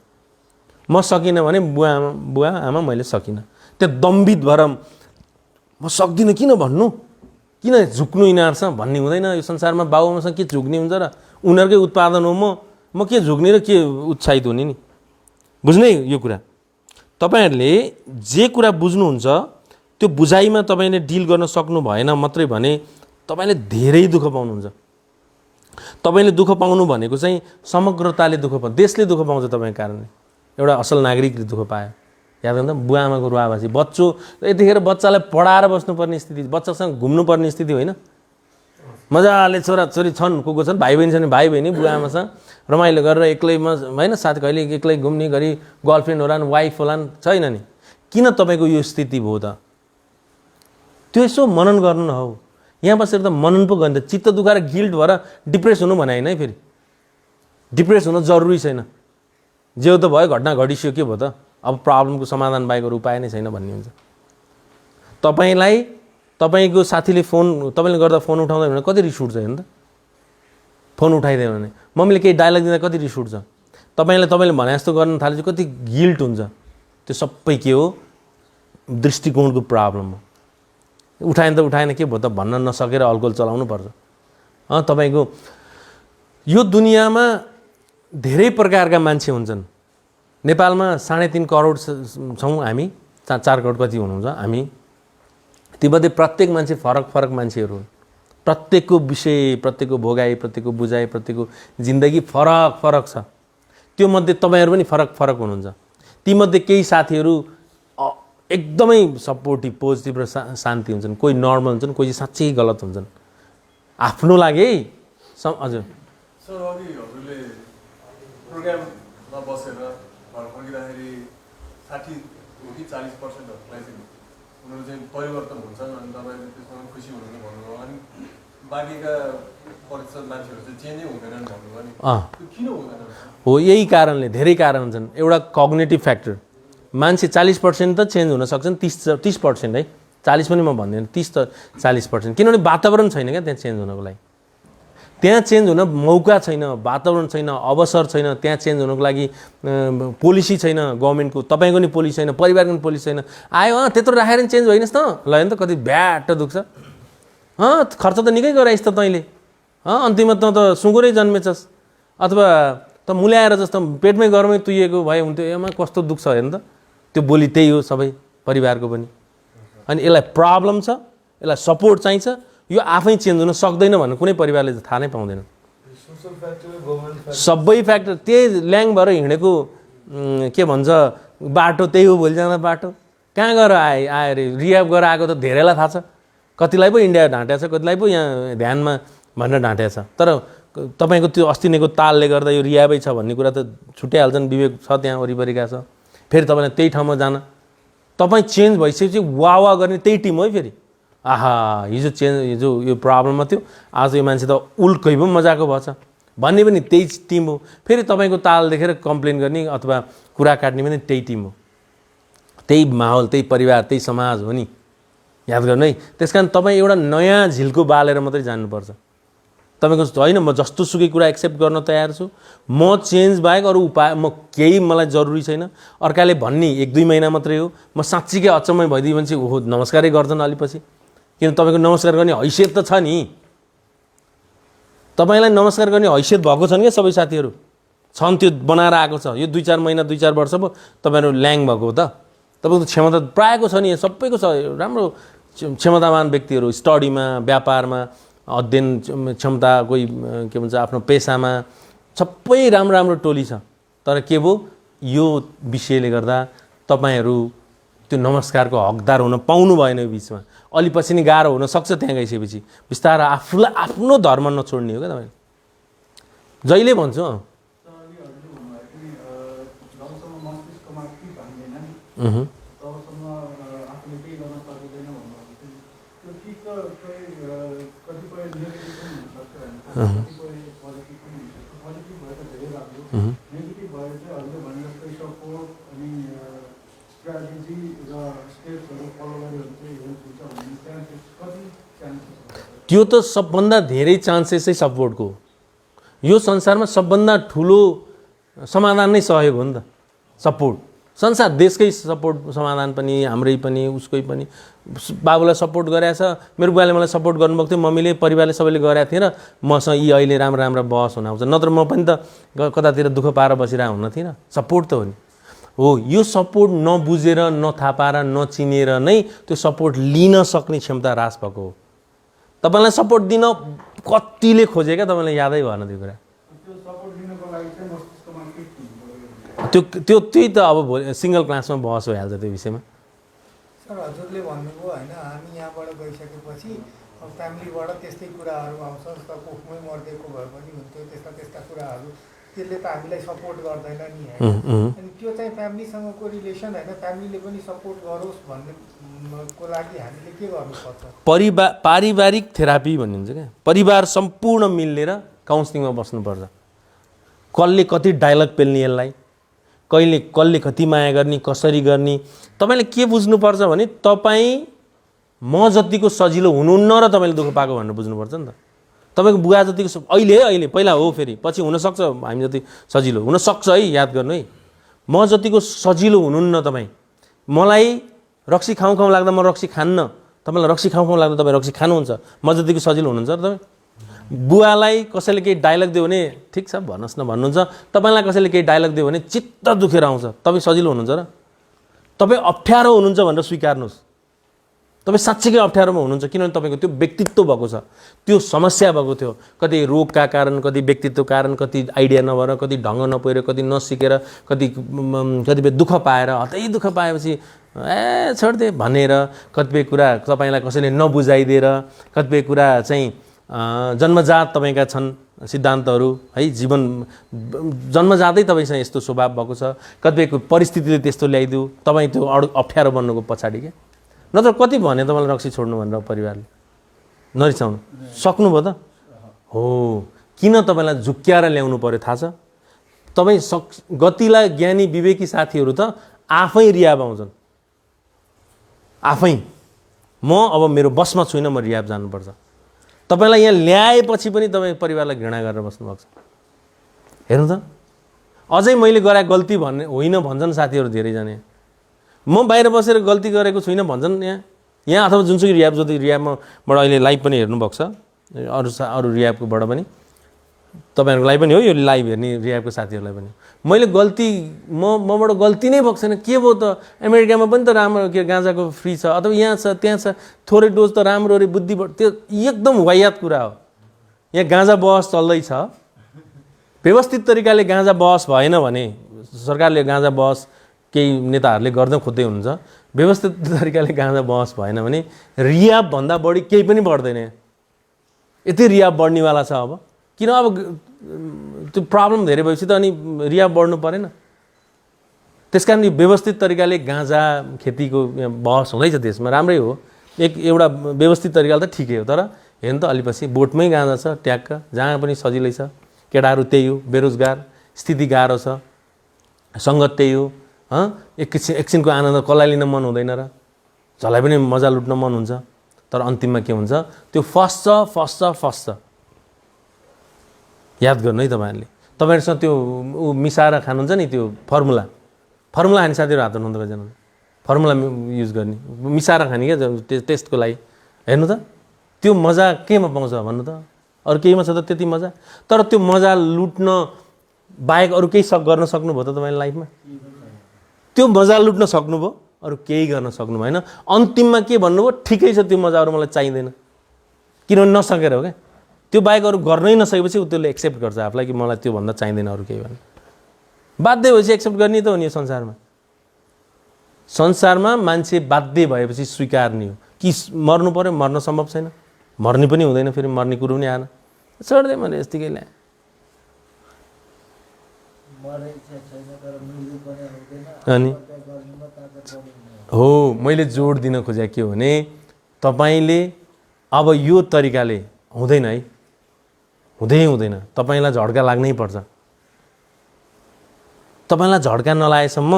A: म सकिनँ भने बुवा आमा मैले सकिनँ, त्यो दम्बित भएर म सक्दिनँ किन भन्नु, किन झुक्नु यिनीहरूसँग भन्ने हुँदैन। यो संसारमा बाबुआमासँग के झुक्ने हुन्छ र, उनीहरूकै उत्पादन हो म के झुक्ने र के उत्साहित हुने नि। बुझ्नै यो कुरा। तपाईँहरूले जे कुरा बुझ्नुहुन्छ त्यो बुझाइमा तपाईँले डिल गर्न सक्नु भएन मात्रै भने तपाईँले धेरै दुःख पाउनुहुन्छ। तपाईँले दुःख पाउनु भनेको चाहिँ समग्रताले दुःख पाउँछ, देशले दुःख पाउँछ तपाईँको कारणले। एउटा असल नागरिकले दुःख पायो। याद गर्दा बुवा आमाको रुवाबासी, यतिखेर बच्चालाई पढाएर बस्नुपर्ने स्थिति, बच्चासँग घुम्नुपर्ने स्थिति होइन। मजाले छोराछोरी छन्, को छन्, भाइ बहिनी छन्, भाइ बहिनी बुवा आमासँग रमाइलो गरेर एक्लैमा होइन, साथी कहिले एक्लै घुम्ने गरी गर्लफ्रेन्ड होलान्, वाइफ होलान्, छैन नि। किन तपाईँको यो स्थिति भयो त? त्यो यसो मनन गर्नु न हौ। यहाँ बसेर त मनन पो गर्ने, चित्त दुखाएर गिल्ट भएर डिप्रेस हुनु भने होइन है। फेरि डिप्रेस हुनु जरुरी छैन। जे हो त भयो, घटना घटिसक्यो, के भयो त, अब प्रब्लमको समाधान बाहेक उपाय नै छैन भन्ने हुन्छ। तपाईँको साथीले तपाईँले गर्दा फोन उठाउँदैन भने कति रिस उठ्छ हेर्नु त। फोन उठाइदियो भने मम्मीले केही डायलग दिँदा कति रिस उठ्छ। तपाईँले भने जस्तो गर्न थालेपछि कति गिल्ट हुन्छ। त्यो सबै के हो, दृष्टिकोणको प्रब्लम हो। उठाएन के भयो त भन्न नसकेर अल्कोहल चलाउनु पर्छ। तपाईँको यो दुनियाँमा धेरै प्रकारका मान्छे हुन्छन्। नेपालमा 3.5 करोड छौँ हामी, 4 करोड कति हुनुहुन्छ हामी। तीमध्ये प्रत्येक मान्छे फरक मान्छेहरू हुन्। प्रत्येकको विषय, प्रत्येकको भोगाई, प्रत्येकको बुझाइ, प्रत्येकको जिन्दगी फरक छ। त्यो मध्ये तपाईँहरू पनि फरक हुनुहुन्छ। तीमध्ये केही साथीहरू एकदमै सपोर्टिभ, पोजिटिभ र शान्ति हुन्छन्, कोही नर्मल हुन्छन्, कोही साँच्चै गलत हुन्छन् आफ्नो लागि है। हजुर
B: सर, अघि हजुरले प्रोग्राममा बसेर घर फर्किँदाखेरि 60 हो कि 40%हरूलाई चाहिँ उनीहरू चाहिँ परिवर्तन हुन्छन् अनि तपाईँले त्यसमा खुसी हुनुहुन्छ भन्नुभयो, अनि बाँकीका प्रतिशत मान्छेहरू चाहिँ चेन्जै हुँदैनन् भन्नुभयो। नि त्यो किन हुँदैन
A: हो? यही कारणले, धेरै कारण छन्। एउटा कग्नेटिभ फ्याक्टर, मान्छे 40% त चेन्ज हुन सक्छन्, 30% है, 40 पनि म भन्दिनँ, 30 त 40%। किनभने वातावरण छैन क्या त्यहाँ चेन्ज हुनको लागि। त्यहाँ चेन्ज हुन मौका छैन, वातावरण छैन, अवसर छैन। त्यहाँ चेन्ज हुनको लागि पोलिसी छैन गभर्मेन्टको, तपाईँको नि पोलिसी छैन, परिवारको नि पोलिसी छैन। आयो त्यत्रो राखेर नि चेन्ज होइनस् त, ल हेर्नु त कति ब्याट दुख्छ। खर्च त निकै गराइस् त तैँले, अन्तिममा त सुँगुरै जन्मेछस्, अथवा त मुल्याएर जस्तो पेटमै गरमै तुइएको भए हुन्थ्यो एमा कस्तो दुख्छ हेर्नु त त्यो बोली त्यही हो सबै परिवारको पनि अनि यसलाई प्रब्लम छ यसलाई सपोर्ट चाहिन्छ यो आफै चेन्ज हुन सक्दैन भन्ने कुनै परिवारले थाहा नै पाउँदैन सबै फ्याक्टर त्यही ल्याङ भएर हिँडेको के भन्छ बाटो त्यही हो भोलि जाँदा बाटो कहाँ गएर आयो अरे रिहाब गरेर आएको त धेरैलाई थाहा छ कतिलाई पो इन्डिया ढाँटेको छ कतिलाई पो यहाँ ध्यानमा भनेर ढाँटेको छ तर तपाईँको त्यो अस्ति नैको तालले गर्दा यो रिहाबै छ भन्ने कुरा त छुट्याइहाल्छन् विवेक छ त्यहाँ वरिपरिका छ फेरि तपाईँलाई त्यही ठाउँमा जान तपाईँ चेन्ज भइसकेपछि वाह गर्ने त्यही टिम हो फेरि आहा हिजो यो प्रब्लममा थियो आज यो मान्छे त उल्कै पो मजाको भएछ भन्ने पनि त्यही टिम हो फेरि तपाईँको ताल देखेर कम्प्लेन गर्ने अथवा कुरा काट्ने पनि त्यही टिम हो त्यही माहौल त्यही परिवार त्यही समाज हो नि याद गर्नु है त्यस कारण तपाईँ एउटा नयाँ झिल्को बालेर मात्रै जानुपर्छ तपाईँको होइन म जस्तो सुकै कुरा एक्सेप्ट गर्न तयार छु म चेन्ज बाहेक अरू उपाय म केही मलाई जरुरी छैन अर्काले भन्ने 1-2 महिना मात्रै हो म साँच्चीकै अचम्मै भइदियो भने चाहिँ ओहो नमस्कारै गर्छन् अलिपछि किन तपाईँको नमस्कार गर्ने हैसियत त छ नि तपाईँलाई नमस्कार गर्ने हैसियत भएको छन् क्या सबै साथीहरू छन् त्यो बनाएर आएको छ यो 2-4 महिना 2-4 वर्ष पो तपाईँहरू ल्याङ भएको हो त तपाईँको क्षमता प्रायःको छ नि सबैको छ राम्रो क्षमतावान व्यक्तिहरू स्टडीमा व्यापारमा अध्ययन क्षमता कोही के भन्छ आफ्नो पेसामा सबै राम्रो टोली छ तर के भयो यो विषयले गर्दा तपाईँहरू त्यो नमस्कारको हकदार हुन पाउनु भएन यो बिचमा अलि पछि नि गाह्रो हुन सक्छ त्यहाँ गइसकेपछि बिस्तारै आफूलाई आफ्नो धर्म नछोड्ने हो क्या तपाईँ जहिले भन्छु त्यो त सबभन्दा धेरै चान्सेसै सपोर्टको यो संसारमा सबभन्दा ठुलो समाधान नै सहयोग हो नि त सपोर्ट संसार देशकै सपोर्ट समाधान पनि हाम्रै पनि उसकै पनि बाबुलाई सपोर्ट गरेछ मेरो बुवाले मलाई सपोर्ट गर्नुभएको थियो मम्मीले परिवारले सबैले गरेको थिएँ र मसँग यी अहिले राम्रो बहस हुन आउँछ नत्र म पनि त कतातिर दुःख पाएर बसिरहेको हुन्न थिइनँ सपोर्ट त हो नि हो यो सपोर्ट नबुझेर नथाहा पाएर नचिनेर नै त्यो सपोर्ट लिन सक्ने क्षमता ह्रास भएको हो तपाईँलाई सपोर्ट दिन कतिले खोजे क्या तपाईँलाई यादै भएन त्यो कुरा त्यही त अब सिङ्गल क्लासमा बहस भइहाल्छ त्यो विषयमा
C: सर हजुरले भन्नुभयो होइन हामी यहाँबाट गइसकेपछि अब फ्यामिलीबाट त्यस्तै कुराहरू आउँछ जस्तो कोखमै मर्दिएको भए पनि हुन्थ्यो त्यस्ता कुराहरू त्यसले त हामीलाई सपोर्ट गर्दैन नि अनि त्यो चाहिँ फ्यामिलीसँगको रिलेसन होइन फ्यामिलीले पनि सपोर्ट गरोस् भन्नेको लागि हामीले के गर्नुपर्छ
A: पारिवारिक थेरापी भन्नुहुन्छ क्या परिवार सम्पूर्ण मिलेर काउन्सिलिङमा बस्नुपर्छ कसले कति डायलग पेल्ने यसलाई कसले कति माया गर्ने कसरी गर्ने तपाईँले के बुझ्नुपर्छ भने तपाईँ म जतिको सजिलो हुनुहुन्न र तपाईँले दुःख पाएको भनेर बुझ्नुपर्छ नि त तपाईँको बुवा जतिको अहिले पहिला हो फेरि पछि हुनसक्छ हामी जति सजिलो हुनसक्छ है याद गर्नु है म जतिको सजिलो हुनुहुन्न तपाईँ मलाई रक्सी खाउँ लाग्दा म रक्सी खान्न तपाईँलाई रक्सी खाउँ लाग्दा तपाईँ रक्सी खानुहुन्छ म जतिको सजिलो हुनुहुन्छ र तपाईँ बुवालाई कसैले केही डायलग दियो भने ठिक छ भन्नुहोस् न भन्नुहुन्छ तपाईँलाई कसैले केही डायलग दियो भने चित्त दुखेर आउँछ तपाईँ सजिलो हुनुहुन्छ र तपाईँ अप्ठ्यारो हुनुहुन्छ भनेर स्वीकार्नुहोस् तपाईँ साँच्चीकै अप्ठ्यारोमा हुनुहुन्छ किनभने तपाईँको त्यो व्यक्तित्व भएको छ त्यो समस्या भएको थियो कति रोगका कारण कति व्यक्तित्व कारण कति आइडिया नभएर कति ढङ्ग नपुगेर कति नसिकेर कतिपय दुःख पाएर हतै दुःख पाएपछि छोड्दे भनेर कतिपय कुरा तपाईँलाई कसैले नबुझाइदिएर कतिपय कुरा चाहिँ जन्मजात तपाईँका छन् सिद्धान्तहरू है जीवन जन्मजातै तपाईँसँग यस्तो स्वभाव भएको छ कतिपय परिस्थितिले त्यस्तो ल्याइदियो तपाईँ त्यो अप्ठ्यारो बन्नुको पछाडि के नत्र कति भने तपाईँलाई रक्सी छोड्नु भनेर परिवारले नरिसाउनु सक्नुभयो त हो किन तपाईँलाई झुक्क्याएर ल्याउनु पर्यो थाहा छ तपाईँ गतिलाई ज्ञानी विवेकी साथीहरू त आफै रिहाब आउँछन् आफै म अब मेरो बसमा छुइनँ म रिहाब जानुपर्छ तपाईँलाई यहाँ ल्याएपछि पनि तपाईँ परिवारलाई घृणा गरेर बस्नुभएको छ हेर्नु त अझै मैले गरे गल्ती भन्ने होइन भन्छन् साथीहरू धेरैजना म बाहिर बसेर गल्ती गरेको छुइनँ भन्छन् यहाँ अथवा जुनसुकै रिहाब जति रिहाबमाबाट अहिले लाइभ पनि हेर्नुभएको छ अरू रिहाबकोबाट पनि तपाईँहरूको लागि पनि हो, यो लाइभ हेर्ने रियाबको साथीहरूलाई पनि। मैले गल्ती मबाट गल्ती नै भएको छैन, के भयो त? अमेरिकामा पनि त राम्रो के गाँजाको फ्री छ, अथवा यहाँ छ त्यहाँ छ, थोरै डोज त राम्रो अरे बुद्धि, त्यो एकदम वाहियात कुरा हो। यहाँ गाँजा बहस चल्दैछ, व्यवस्थित तरिकाले गाँजा बहस भएन भने, सरकारले गाँजा बहस केही नेताहरूले गर्न खोज्दै हुनुहुन्छ, व्यवस्थित तरिकाले गाँजा बहस भएन भने रियाबभन्दा बढी केही पनि बढ्दैन। यति रियाब बढ्नेवाला छ अब, किन अब त्यो प्रब्लम धेरै भएपछि त अनि रियाब बढ्नु परेन। त्यस कारण व्यवस्थित तरिकाले गाँजा खेतीको बहस हुँदैछ देशमा, राम्रै हो, एउटा व्यवस्थित तरिकाले त ठिकै हो। तर हेर्नु त अलिपछि बोटमै गाँजा छ ट्याक्क, जहाँ पनि सजिलै छ, केटाहरू त्यही हो, बेरोजगार, स्थिति गाह्रो छ, सङ्गत त्यही हो। एकछिनको आनन्द कसलाई लिन मन हुँदैन र, जसलाई पनि मजा लुट्न मन हुन्छ, तर अन्तिममा के हुन्छ, त्यो फस्छ। याद गर्नु है तपाईँहरूले। तपाईँहरूसँग त्यो मिसाएर खानुहुन्छ नि, त्यो फर्मुला खाने साथीहरू हात उठाउनु कतिजना, फर्मुला युज गर्ने, मिसाएर खाने क्या टेस्टको लागि। हेर्नु त त्यो मजा केमा पाउँछ भन्नु त? अरू केहीमा छ त त्यति मजा? तर त्यो मजा लुट्न बाहेक अरू केही गर्न सक्नुभयो त तपाईँले लाइफमा? त्यो मजा लुट्न सक्नुभयो, अरू केही गर्न सक्नु भएन। अन्तिममा के भन्नुभयो, ठिकै छ त्यो मजा अरू मलाई चाहिँदैन, किनभने नसकेर हो क्या। त्यो बाहेक अरू गर्नै नसकेपछि त्यसले एक्सेप्ट गर्छ आफूलाई कि मलाई त्योभन्दा चाहिँदैन अरू केही भन्नु। बाध्य भएपछि एक्सेप्ट गर्ने त हो नि संसारमा मान्छे बाध्य भएपछि स्वीकार्ने हो कि मर्नु पऱ्यो, मर्न सम्भव छैन, मर्ने पनि हुँदैन, फेरि मर्ने कुरो पनि आएन, छोड्दै मैले यतिकै ल्याएँ। अनि हो, मैले जोड दिन खोजेको के हो भने, तपाईँले अब यो तरिकाले हुँदैन है, हुँदैन, तपाईँलाई झड्का लाग्नै पर्छ। तपाईँलाई झड्का नलागेसम्म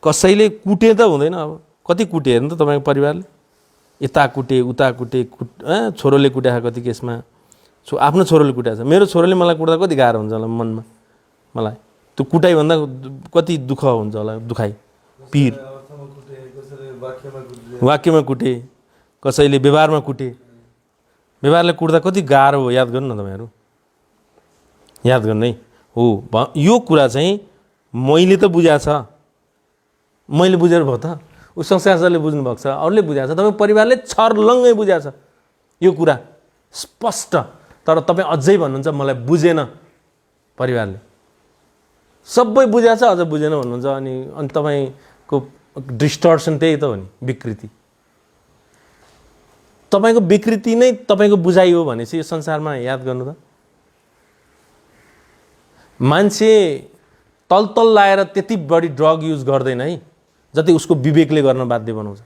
A: कसैले कुटे त हुँदैन। अब कति कुटे हेर्नु त तपाईँको परिवारले, यता कुटे उता कुटे, छोरोले कुटाएको कति केसमा, आफ्नो छोरोले कुटाएको छ। मेरो छोरोले मलाई कुट्दा कति गाह्रो हुन्छ होला मनमा, मलाई त्यो कुटाइभन्दा कति दुःख हुन्छ होला, दुखाइ पिर। वाक्यमा कुटे, कसैले व्यवहारमा कुटे, व्यवहारले कुट्दा कति गाह्रो हो, याद गर्नु न तपाईँहरू, याद गर्नु है हो। यो कुरा चाहिँ मैले त बुझाएको छ, मैले बुझेर भयो त, उसँग सासले बुझ्नु भएको छ, अरूले बुझाएको छ, तपाईँ परिवारले छर्लङ्गै बुझाएको छ यो कुरा स्पष्ट। तर तपाईँ अझै भन्नुहुन्छ मलाई बुझेन, परिवारले सबै बुझाएको छ अझ बुझेन भन्नुहुन्छ। अनि तपाईँको डिस्टर्सन त्यही त हो नि, विकृति। तपाईँको विकृति नै तपाईँको बुझाइ हो भनेपछि यो संसारमा याद गर्नु त, मान्छे तल लाएर त्यति बढी ड्रग युज गर्दैन है जति उसको विवेकले गर्न बाध्य बनाउँछ।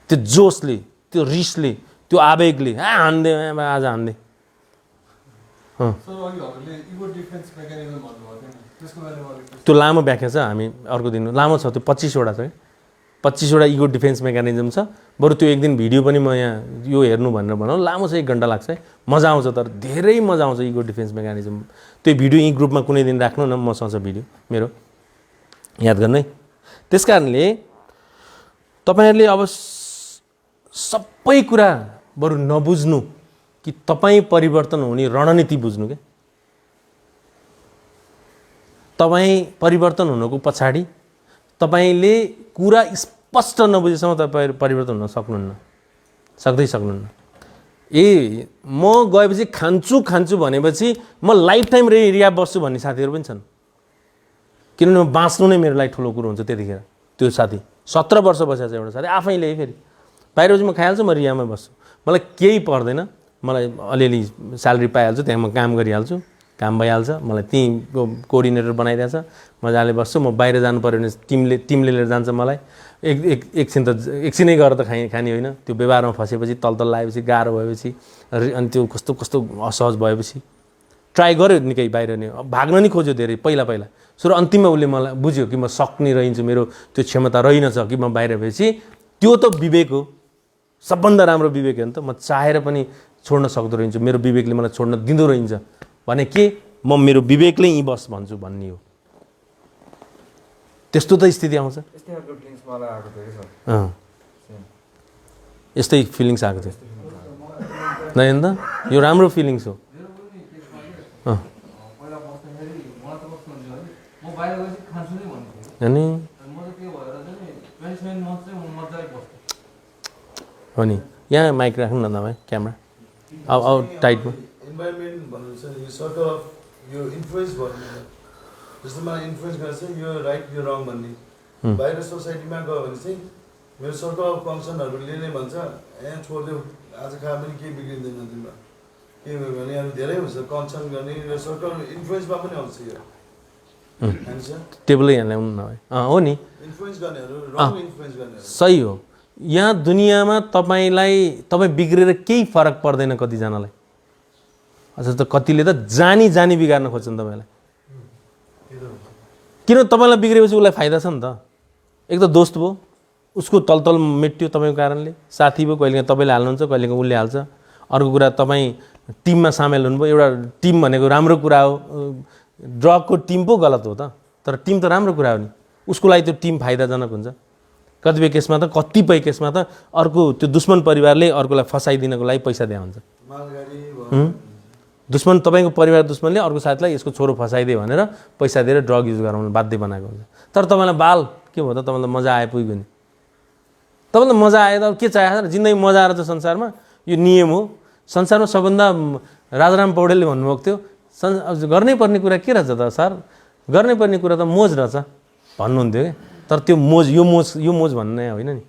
A: त्यो जोसले, त्यो रिसले, त्यो आवेगले हान्दै आज हान्दै। त्यो लामो व्याख्या छ, हामी अर्को दिन, लामो छ त्यो, 25वटा छ, 25वटा इगो डिफेन्स मेकानिजम छ। बरु त्यो एक दिन भिडियो पनि म यहाँ यो हेर्नु भनेर भनौँ, लामो छ, 1 घन्टा लाग्छ है, मजा आउँछ, तर धेरै मजा आउँछ इगो डिफेन्स मेकानिजम। त्यो भिडियो यी ग्रुपमा कुनै दिन राख्नु न, मसँग छ भिडियो मेरो, याद गर्नु है। त्यस कारणले तपाईँहरूले अब सबै कुरा बरु नबुझ्नु कि तपाईँ परिवर्तन हुने रणनीति बुझ्नु क्या। तपाईँ परिवर्तन हुनुको पछाडि तपाईँले कुरा स्पष्ट नबुझेसम्म तपाईँ परिवर्तन हुन सक्नुहुन्न। म गएपछि खान्छु भनेपछि म लाइफ टाइम रियाब बस्छु भन्ने साथीहरू पनि छन्, किनभने म बाँच्नु नै मेरो लागि ठुलो कुरो हुन्छ। त्यतिखेर त्यो साथी 17 वर्ष बसेको छ एउटा साथी, आफैले फेरि बाहिर म खाइहाल्छु, म रियामै बस्छु, मलाई केही पर्दैन, मलाई अलिअलि स्यालेरी पाइहाल्छु, त्यहाँ म काम गरिहाल्छु, काम भइहाल्छ, मलाई त्यहीँ कोअर्डिनेटर बनाइदिएछ, मजाले बस्छु। म बाहिर जानु पऱ्यो भने टिमले लिएर जान्छ मलाई, एकछिनै गएर त खाने होइन। त्यो व्यवहारमा फसेपछि, तल लागेपछि, गाह्रो भएपछि, अनि त्यो कस्तो असहज भएपछि ट्राई गर्यो निकै, बाहिर नि भाग्न नि खोज्यो धेरै पहिला सुरु, अन्तिममा उसले मलाई बुझ्यो कि म सक्ने रहन्छु, मेरो त्यो क्षमता रहेनछ कि म बाहिर भएपछि। त्यो त विवेक हो, सबभन्दा राम्रो विवेक हो नि त। म चाहेर पनि छोड्न सक्दो रहन्छु, मेरो विवेकले मलाई छोड्न दिँदो रहन्छ भने के, म मेरो विवेकले यहीँ बस भन्छु भन्ने हो। त्यस्तो त स्थिति आउँछ, यस्तै फिलिङ्स आएको थियो नयन त, यो राम्रो फिलिङ्स हो।
D: पहिला बस्दाखेरि मलाई त कस्तो हुन्थ्यो भने म बाहिर गएपछि खान्छु नै भन्थेँ
A: अनि
D: म त त्यो भएर चाहिँ 27 मन्थ चाहिँ म मजाले बस्थेँ
A: हो नि यहाँ माइक राख्नु न तपाईँ क्यामेरा अब टाइटमा
E: इन्भाइरोमेन्ट भन्नु छ यो सर्कल अफ यो इन्फ्लुएन्स भन्ने जस्तो मलाई इन्फ्लुएन्स गर्छ यो राइट यो रङ भन्ने बाहिर सोसाइटीमा गयो भने चाहिँ मेरो सर्कल अफ कन्सर्नहरूले नै भन्छ छोडिदेऊ आज खा पनि केही बिग्रिँदैन तिम्रो के भयो भने अरू धेरै हुन्छ कन्सर्न गर्ने यो सर्कल इन्फ्लुएन्समा पनि आउँछ यो होइन सर
A: टेबलै यहाँ ल्याउनु न हो नि
E: इन्फ्लुएन्स गर्नेहरू रङ इन्फ्लुएन्स गर्नेहरू
A: सही हो यहाँ दुनियाँमा तपाईँ बिग्रेर केही फरक पर्दैन कतिजनालाई अझ त कतिले त जानी बिगार्न खोज्छन् तपाईँलाई किन तपाईँलाई बिग्रेपछि उसलाई फाइदा छ नि त एक त दोस्त भयो उसको तलतल मेट्यो तपाईँको कारणले साथी भयो कहिलेकाहीँ तपाईँले हाल्नुहुन्छ कहिलेकाहीँ उसले हाल्छ अर्को कुरा तपाईँ टिममा सामेल हुनुभयो एउटा टिम भनेको राम्रो कुरा हो ड्रगको टिम पो गलत हो त तर टिम त राम्रो कुरा हो नि उसको लागि त्यो टिम फाइदाजनक हुन्छ कतिपय केसमा त अर्को त्यो दुश्मन परिवारले अर्कोलाई फसाइदिनको लागि पैसा दिया हुन्छ दुश्मन तपाईँको परिवार दुश्मनले अर्को साथीलाई यसको छोरो फसाइदियो भनेर पैसा दिएर ड्रग युज गराउनु बाध्य बनाएको हुन्छ तर तपाईँलाई बाल के भयो त तपाईँलाई मजा आए पुग्यो नि तपाईँलाई मजा आयो त के चाहिएको छ जिन्दगी मजा आएर छ संसारमा यो नियम हो संसारमा सबभन्दा राजाराम पौडेलले भन्नुभएको थियो गर्नै पर्ने कुरा के रहेछ त सर गर्नै पर्ने कुरा त मोज रहेछ भन्नुहुन्थ्यो क्या तर त्यो यो मोज भन्ने होइन नि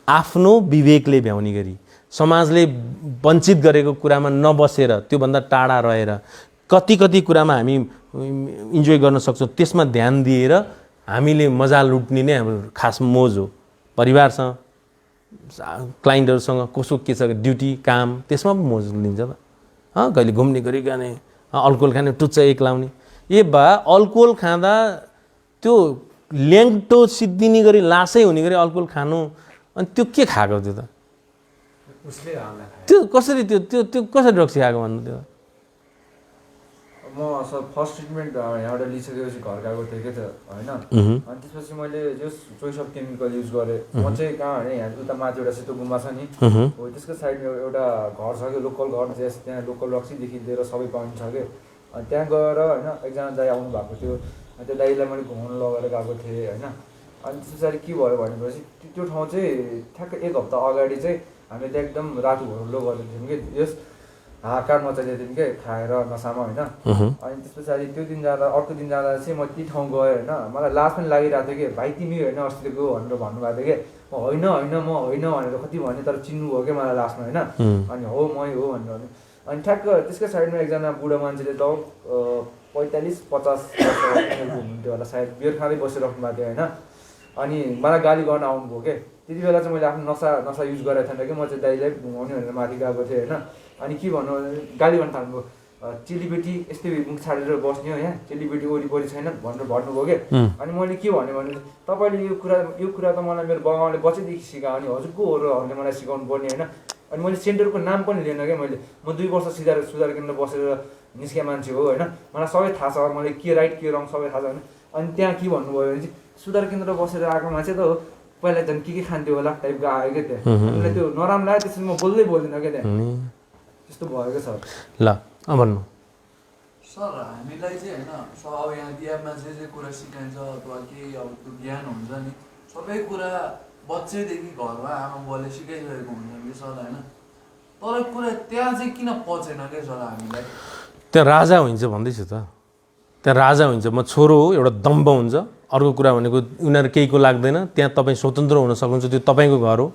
A: आफ्नो विवेकले भ्याउने गरी समाजले वञ्चित गरेको कुरामा नबसेर त्योभन्दा टाढा रहेर कति कुरामा हामी इन्जोय गर्न सक्छौँ त्यसमा ध्यान दिएर हामीले मजा लुट्ने नै हाम्रो खास मोज हो परिवारसँग क्लाइन्टहरूसँग कसो के छ ड्युटी काम त्यसमा पनि मोज लिन्छ त कहिले घुम्ने गरी जाने अल्कोहल खाने टुच्चा एक लाउने अल्कोहल खाँदा त्यो ल्याङ्टो सिद्धिने गरी लासै हुने गरी अल्कोहल खानु अनि त्यो के खाएको त्यो त त्यो कसरी त्यो कसरी ड्रग्स खाएको भन्नु त्यो
D: म फर्स्ट ट्रिटमेन्ट यहाँबाट लिइसकेपछि घर गएको थिएँ कि त होइन अनि त्यसपछि मैले जस चोइस अफ केमिकल युज गरेँ म चाहिँ कहाँ भने यहाँ उता माथि एउटा सेतो गुम्बा छ नि हो त्यसको साइडमा एउटा घर छ कि लोकल घर त्यहाँ लोकल रक्सीदेखि लिएर सबै पाइन्छ कि अनि त्यहाँ गएर होइन एकजना दाइ आउनु भएको थियो त्यो दाइलाई मैले घुमाउनु लगेर गएको थिएँ होइन अनि त्यस पछाडि के भयो भनेपछि त्यो ठाउँ चाहिँ ठ्याक्कै एक हप्ता अगाडि चाहिँ हामीले त्यहाँ एकदम रातो घोरलो गरेको थियौँ कि यस हाहाकार मचाइदिएको थियौँ कि खाएर नसामा होइन अनि त्यस पछाडि त्यो दिन जाँदा अर्को दिन जाँदा चाहिँ म ती ठाउँ गएँ होइन मलाई लाज पनि लागिरहेको थियो कि भाइ तिमी होइन अस्ति गयो भनेर भन्नुभएको थियो कि म होइन भनेर कति भने तर चिन्नु भयो क्या मलाई लास्टमा होइन अनि हो मै हो भनेर भने अनि ठ्याक्क त्यसकै साइडमा एकजना बुढो मान्छेले त 45-50 वर्ष हुनुहुन्थ्यो होला सायद बियर खाँदै बसिराख्नु भएको थियो होइन अनि मलाई गाली गर्न आउनुभयो के त्यति बेला चाहिँ मैले आफ्नो नसा युज गरेको थिएन कि म चाहिँ दाइलाई घुमाउने भनेर माथि गएको थिएँ होइन अनि के भन्नु गाली गर्न थाल्नुभयो चेलीबेटी यस्तै मुख छाडेर बस्ने हो यहाँ चेलीबेटी वरिपरि छैन भनेर भन्नुभयो कि अनि मैले के भने तपाईँले यो कुरा त मलाई मेरो बाबाले बच्चैदेखि सिकायो अनि हजुर को होहरूले मलाई सिकाउनु पर्ने होइन अनि मैले सेन्टरको नाम पनि लिएन क्या मैले म 2 वर्ष सुधार केन्द्र बसेर निस्किया मान्छे हो होइन मलाई सबै थाहा छ मलाई के राइट के रङ सबै थाहा छ होइन अनि त्यहाँ के भन्नुभयो भने चाहिँ सुधार केन्द्र बसेर आएको मान्छे त हो पहिला झन् के खान्थ्यो होला टाइपको आयो क्या त्यहाँ मलाई त्यो नराम्रो लाग्यो त्यसरी म बोल्दै बोल्दिनँ क्या त्यहाँ त्यस्तो भएको छ
A: ल भन्नु
F: सर हामीलाई चाहिँ होइन अब यहाँ दियामा जे कुरा सिकाइन्छ अथवा केही अब त्यो ज्ञान हुन्छ नि सबै कुरा बच्चैदेखि घरमा आमा बुवाले सिकाइरहेको हुन्छ कि सर होइन तर कुरा त्यहाँ चाहिँ किन पचेन क्या सर हामीलाई
A: त्यहाँ राजा हुन्छ भन्दैछु त त्यहाँ राजा हुन्छ म छोरो हो एउटा दम्ब हुन्छ अर्को कुरा भनेको उनीहरू केहीको लाग्दैन त्यहाँ तपाईँ स्वतन्त्र हुन सक्नुहुन्छ त्यो तपाईँको घर हो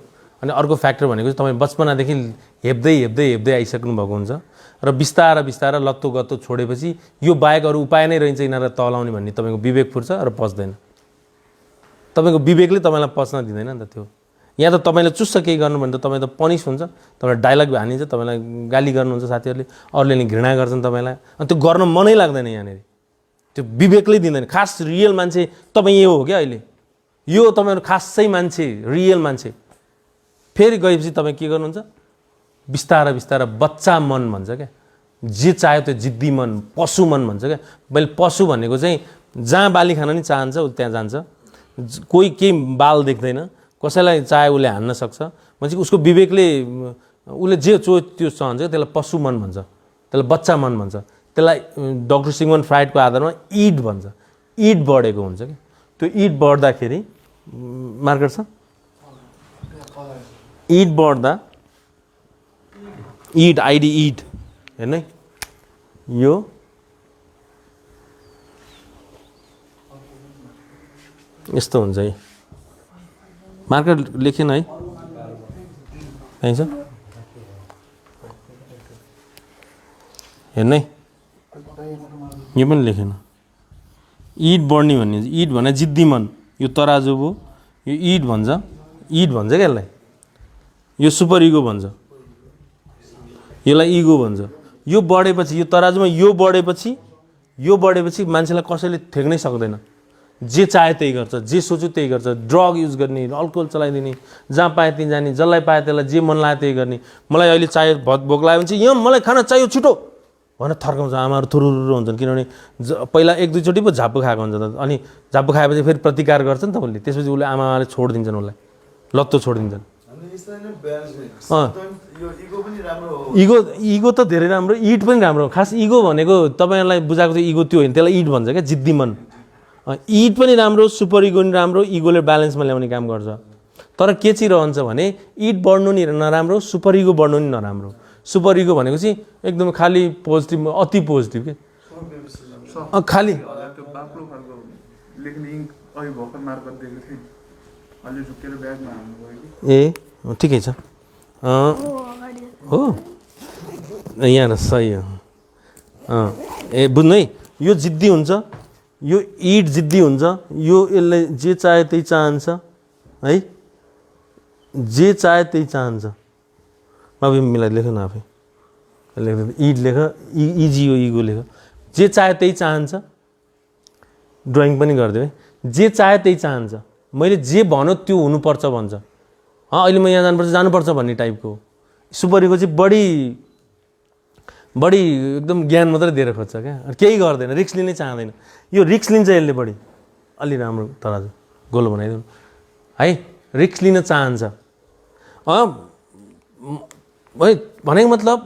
A: अनि अर्को फ्याक्टर भनेको चाहिँ तपाईँ बचपनादेखि हेप्दै आइसक्नु भएको हुन्छ र बिस्तारा लत्तो गत्तो छोडेपछि यो बाहेक अरू उपाय नै रहन्छ यिनीहरूलाई तलाउने भन्ने तपाईँको विवेक फुर्छ र पच्दैन तपाईँको विवेकले तपाईँलाई पच्न दिँदैन नि त त्यो यहाँ त तपाईँले चुस्स केही गर्नु भने त तपाईँ त पनिस हुन्छ तपाईँलाई डाइलग हानिन्छ तपाईँलाई गाली गर्नुहुन्छ साथीहरूले अरूले नि घृणा गर्छन् तपाईँलाई अनि त्यो गर्न मनै लाग्दैन यहाँनिर त्यो विवेकले दिँदैन खास रियल मान्छे तपाईँ यो हो क्या अहिले यो तपाईँहरू खासै मान्छे रियल मान्छे फेरि गएपछि तपाईँ के गर्नुहुन्छ बिस्तारा बच्चा मन भन्छ क्या जे चाह्यो त्यो जिद्दी मन पशु मन भन्छ क्या मैले पशु भनेको चाहिँ जहाँ बाली खान नि चाहन्छ उ त्यहाँ जान्छ कोही केही बाल देख्दैन कसैलाई चाहे उसले हान्न सक्छ भनेपछि उसको विवेकले उसले जे त्यो चाहन्छ त्यसलाई पशु मन भन्छ त्यसलाई बच्चा मन भन्छ। त्यसलाई डक्टर सिगमन्ड फ्राइडको आधारमा इड भन्छ। इड बढेको हुन्छ कि त्यो इड बढ्दाखेरि मार्कर छ इड बढ्दा इड आइडी इड हेर्नु है यो यस्तो हुन्छ है मार्कर लेखेन है पाइन्छ हेर्नु है यो पनि लेखेन इड बढ्ने भन्ने इड भने जिद्दी मन यो तराजु भयो यो इड भन्छ क्या यसलाई यो सुपर इगो भन्छ यसलाई इगो भन्छ यो बढेपछि यो तराजुमा यो बढेपछि मान्छेलाई कसैले ठेक्नै सक्दैन जे चाहे त्यही गर्छ जे सोच्यो त्यही गर्छ ड्रग युज गर्ने अल्कोहल चलाइदिने जहाँ पाए त्यहीँ जाने जसलाई पाए त्यसलाई जे मन लाग्यो त्यही गर्ने मलाई अहिले चाहियो भोक लाग्यो भने चाहिँ यहाँ मलाई खाना चाहियो छिटो भनेर थर्काउँछ आमाहरू थुरुरु हुन्छन् किनभने पहिला एक दुईचोटि पो झाप्पु खाएको हुन्छ त अनि झाप्पु खाएपछि फेरि प्रतिकार गर्छ नि त उसले त्यसपछि उसले आमाले छोडिदिन्छन् उसलाई लत्तो छोडिदिन्छन् इगो त धेरै राम्रो इड पनि राम्रो खास इगो भनेको तपाईँहरूलाई बुझाएको चाहिँ इगो त्यो होइन त्यसलाई इड भन्छ क्या जिद्दी मन इड पनि राम्रो सुपर इगो पनि राम्रो इगोले ब्यालेन्समा ल्याउने काम गर्छ तर के चाहिँ रहन्छ भने इड बढ्नु नि नराम्रो सुपर इगो बढ्नु नि नराम्रो सुपर इगो भनेको चाहिँ एकदम खालि पोजिटिभ अति पोजिटिभ के खालि
G: त्यो बाक्लो खालको लेख्ने इङ्क अघि भर्खर मार्फत दिएको थिएँ अलि झुकेर ब्यागमा हाल्नु भयो कि
A: ए ठिकै छ हो यहाँ सही हो ए बुझ्नु है यो जिद्दी हुन्छ यो इड जिद्दी हुन्छ यो यसले जे चाहे त्यही चाहन्छ है जे चाहे त्यही चाहन्छ बाबु मिलाई लेख न आफै लेख इड लेख इजी हो इगो लेख जे चाहे त्यही चाहन्छ ड्रइङ पनि गरिदियो है जे चाहे त्यही चाहन्छ मैले जे भन्यो त्यो हुनुपर्छ भन्छ अहिले म यहाँ जानुपर्छ भन्ने टाइपको सुपर इगो चाहिँ बढी एकदम ज्ञान मात्रै दिएर खोज्छ क्या केही गर्दैन रिक्स लिनै चाहँदैन यो रिक्स लिन्छ यसले बढी अलि राम्रो तराजु गोलो बनाइदिउँ है रिक्स लिन चाहन्छ भनेको मतलब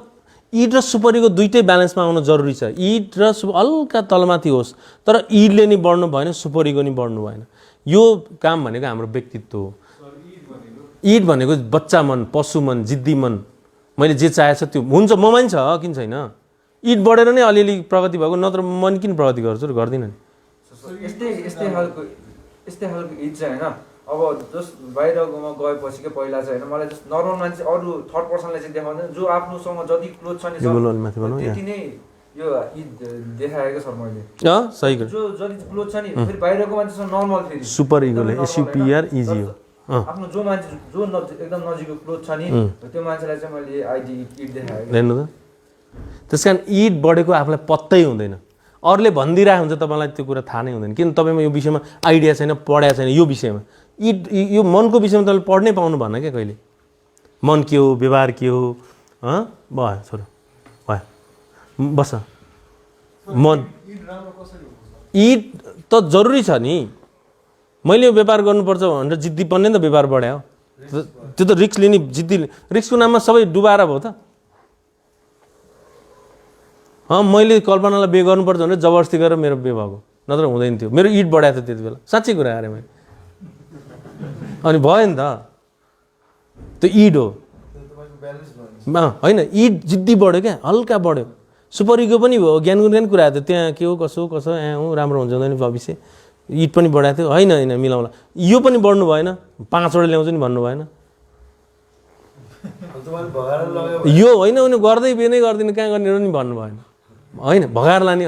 A: इड र सुपर इगो दुइटै ब्यालेन्समा आउनु जरुरी छ इड र हल्का तलमाथि होस् तर इडले नि बढ्नु भएन सुपर इगो नि बढ्नु भएन यो काम भनेको हाम्रो व्यक्तित्व हो इड भनेको बच्चा मन पशु मन जिद्दी मन मैले जे चाहेछ त्यो हुन्छ ममा नि छ किन छैन इड बढेर नै अलिअलि प्रगति भएको नत्र मन किन प्रगति गर्छु र गर्दिनँ नि
D: यस्तै खालको इड चाहिँ होइन अब जस बाहिरकोमा गएपछि के पहिला चाहिँ होइन मलाई जस्ट नर्मल मान्छे अरू थर्ड पर्सनलाई चाहिँ देखाउँदैन जो आफ्नोसँग जति क्लोज छ नि त्यति नै यो इड देखाएको सर मैले
A: सही
D: जो जति क्लोज छ नि फेरि बाहिरको मान्छेसँग नर्मल फेरि
A: सुपर इगोले एसयुपिआर इजी हो
D: आफ्नो जो मान्छे जो एकदम नजिकको क्लोज छ नि त्यो मान्छेलाई चाहिँ मैले आइडी इड देखाएको
A: हेर्नु त त्यस कारण इड बढेको आफूलाई पत्तै हुँदैन अरूले भनिदिरहेको हुन्छ तपाईँलाई त्यो कुरा थाहा नै हुँदैन किन तपाईँमा यो विषयमा आइडिया छैन पढाएको छैन यो विषयमा इड यो मनको विषयमा तपाईँले पढ्नै पाउनु भएन क्या कहिले मन के हो व्यवहार के हो भयो छोरो भयो बस मन इड त जरुरी छ नि मैले यो व्यापार गर्नुपर्छ भनेर जिद्दीपनले नि त व्यापार बढायो त्यो त रिक्स लिने जिद्दी रिक्सको नाममा सबै डुबाएर भयो त मैले कल्पनालाई बे गर्नुपर्छ भनेर जबरजस्ती गरेर मेरो बे भएको नत्र हुँदैन थियो मेरो इड बढाएको थियो त्यति बेला साँच्चै कुरा अरे मैले अनि भयो नि त त्यो इड हो होइन इड जिद्दी बढ्यो क्या हल्का बढ्यो सुपर इगो पनि भयो ज्ञान कुरा थियो त्यहाँ के हो कसो हो राम्रो हुन्छ हुँदैन भविष्य इड पनि बढाएको थियो होइन मिलाउला यो पनि बढ्नु भएन 5 वटा ल्याउँछु नि भन्नु भएन यो होइन उनी गर्दै बे नै गर्दिनँ कहाँ गर्ने नि भन्नु भएन होइन भगाएर लाने